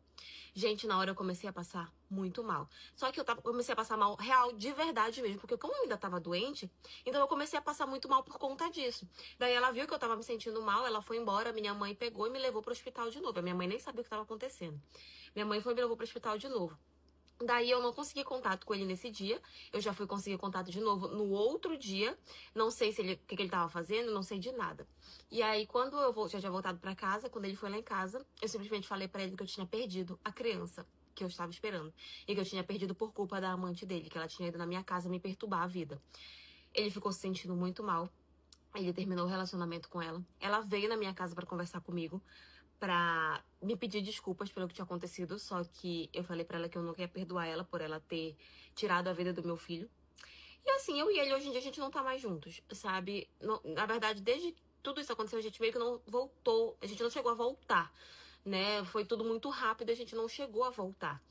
Gente, na hora eu comecei a passar muito mal. Só que eu comecei a passar mal real, de verdade mesmo. Porque como eu ainda tava doente, então eu comecei a passar muito mal por conta disso. Daí ela viu que eu tava me sentindo mal, ela foi embora, minha mãe pegou e me levou pro hospital de novo. A minha mãe nem sabia o que tava acontecendo. Minha mãe foi e me levou pro hospital de novo. Daí eu não consegui contato com ele nesse dia. Eu já fui conseguir contato de novo no outro dia. Não sei se o que ele tava fazendo, não sei de nada. E aí, quando eu já tinha voltado pra casa, quando ele foi lá em casa, eu simplesmente falei pra ele que eu tinha perdido a criança que eu estava esperando. E que eu tinha perdido por culpa da amante dele, que ela tinha ido na minha casa me perturbar a vida. Ele ficou se sentindo muito mal. Ele terminou o relacionamento com ela. Ela veio na minha casa pra conversar comigo, pra me pedir desculpas pelo que tinha acontecido, só que eu falei pra ela que eu não ia perdoar ela por ela ter tirado a vida do meu filho. E assim, eu e ele, hoje em dia, a gente não tá mais juntos, sabe? Na verdade, desde que tudo isso aconteceu, a gente meio que não voltou, a gente não chegou a voltar, né? Foi tudo muito rápido, a gente não chegou a voltar.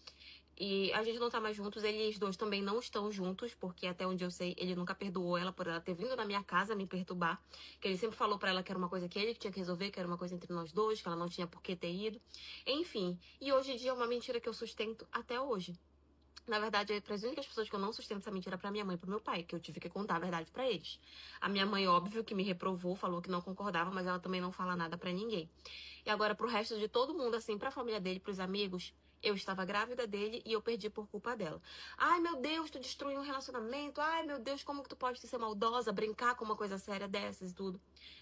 E a gente não tá mais juntos, eles dois também não estão juntos, porque até onde eu sei, ele nunca perdoou ela por ela ter vindo na minha casa me perturbar. Que ele sempre falou pra ela que era uma coisa que ele tinha que resolver, que era uma coisa entre nós dois, que ela não tinha por que ter ido. Enfim, e hoje em dia é uma mentira que eu sustento até hoje. Na verdade, para as únicas pessoas que eu não sustento essa mentira, pra minha mãe e pro meu pai, que eu tive que contar a verdade pra eles. A minha mãe, óbvio, que me reprovou, falou que não concordava, mas ela também não fala nada pra ninguém. E agora, pro resto de todo mundo, assim, pra família dele, pros amigos, eu estava grávida dele e eu perdi por culpa dela. Ai, meu Deus, tu destruiu um relacionamento. Ai, meu Deus, como que tu pode ser maldosa, brincar com uma coisa séria dessas e tudo.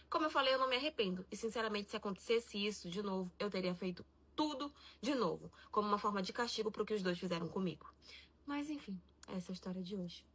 Como eu falei, eu não me arrependo. E, sinceramente, se acontecesse isso de novo, eu teria feito tudo de novo, como uma forma de castigo pro que os dois fizeram comigo. Mas, enfim, essa é a história de hoje.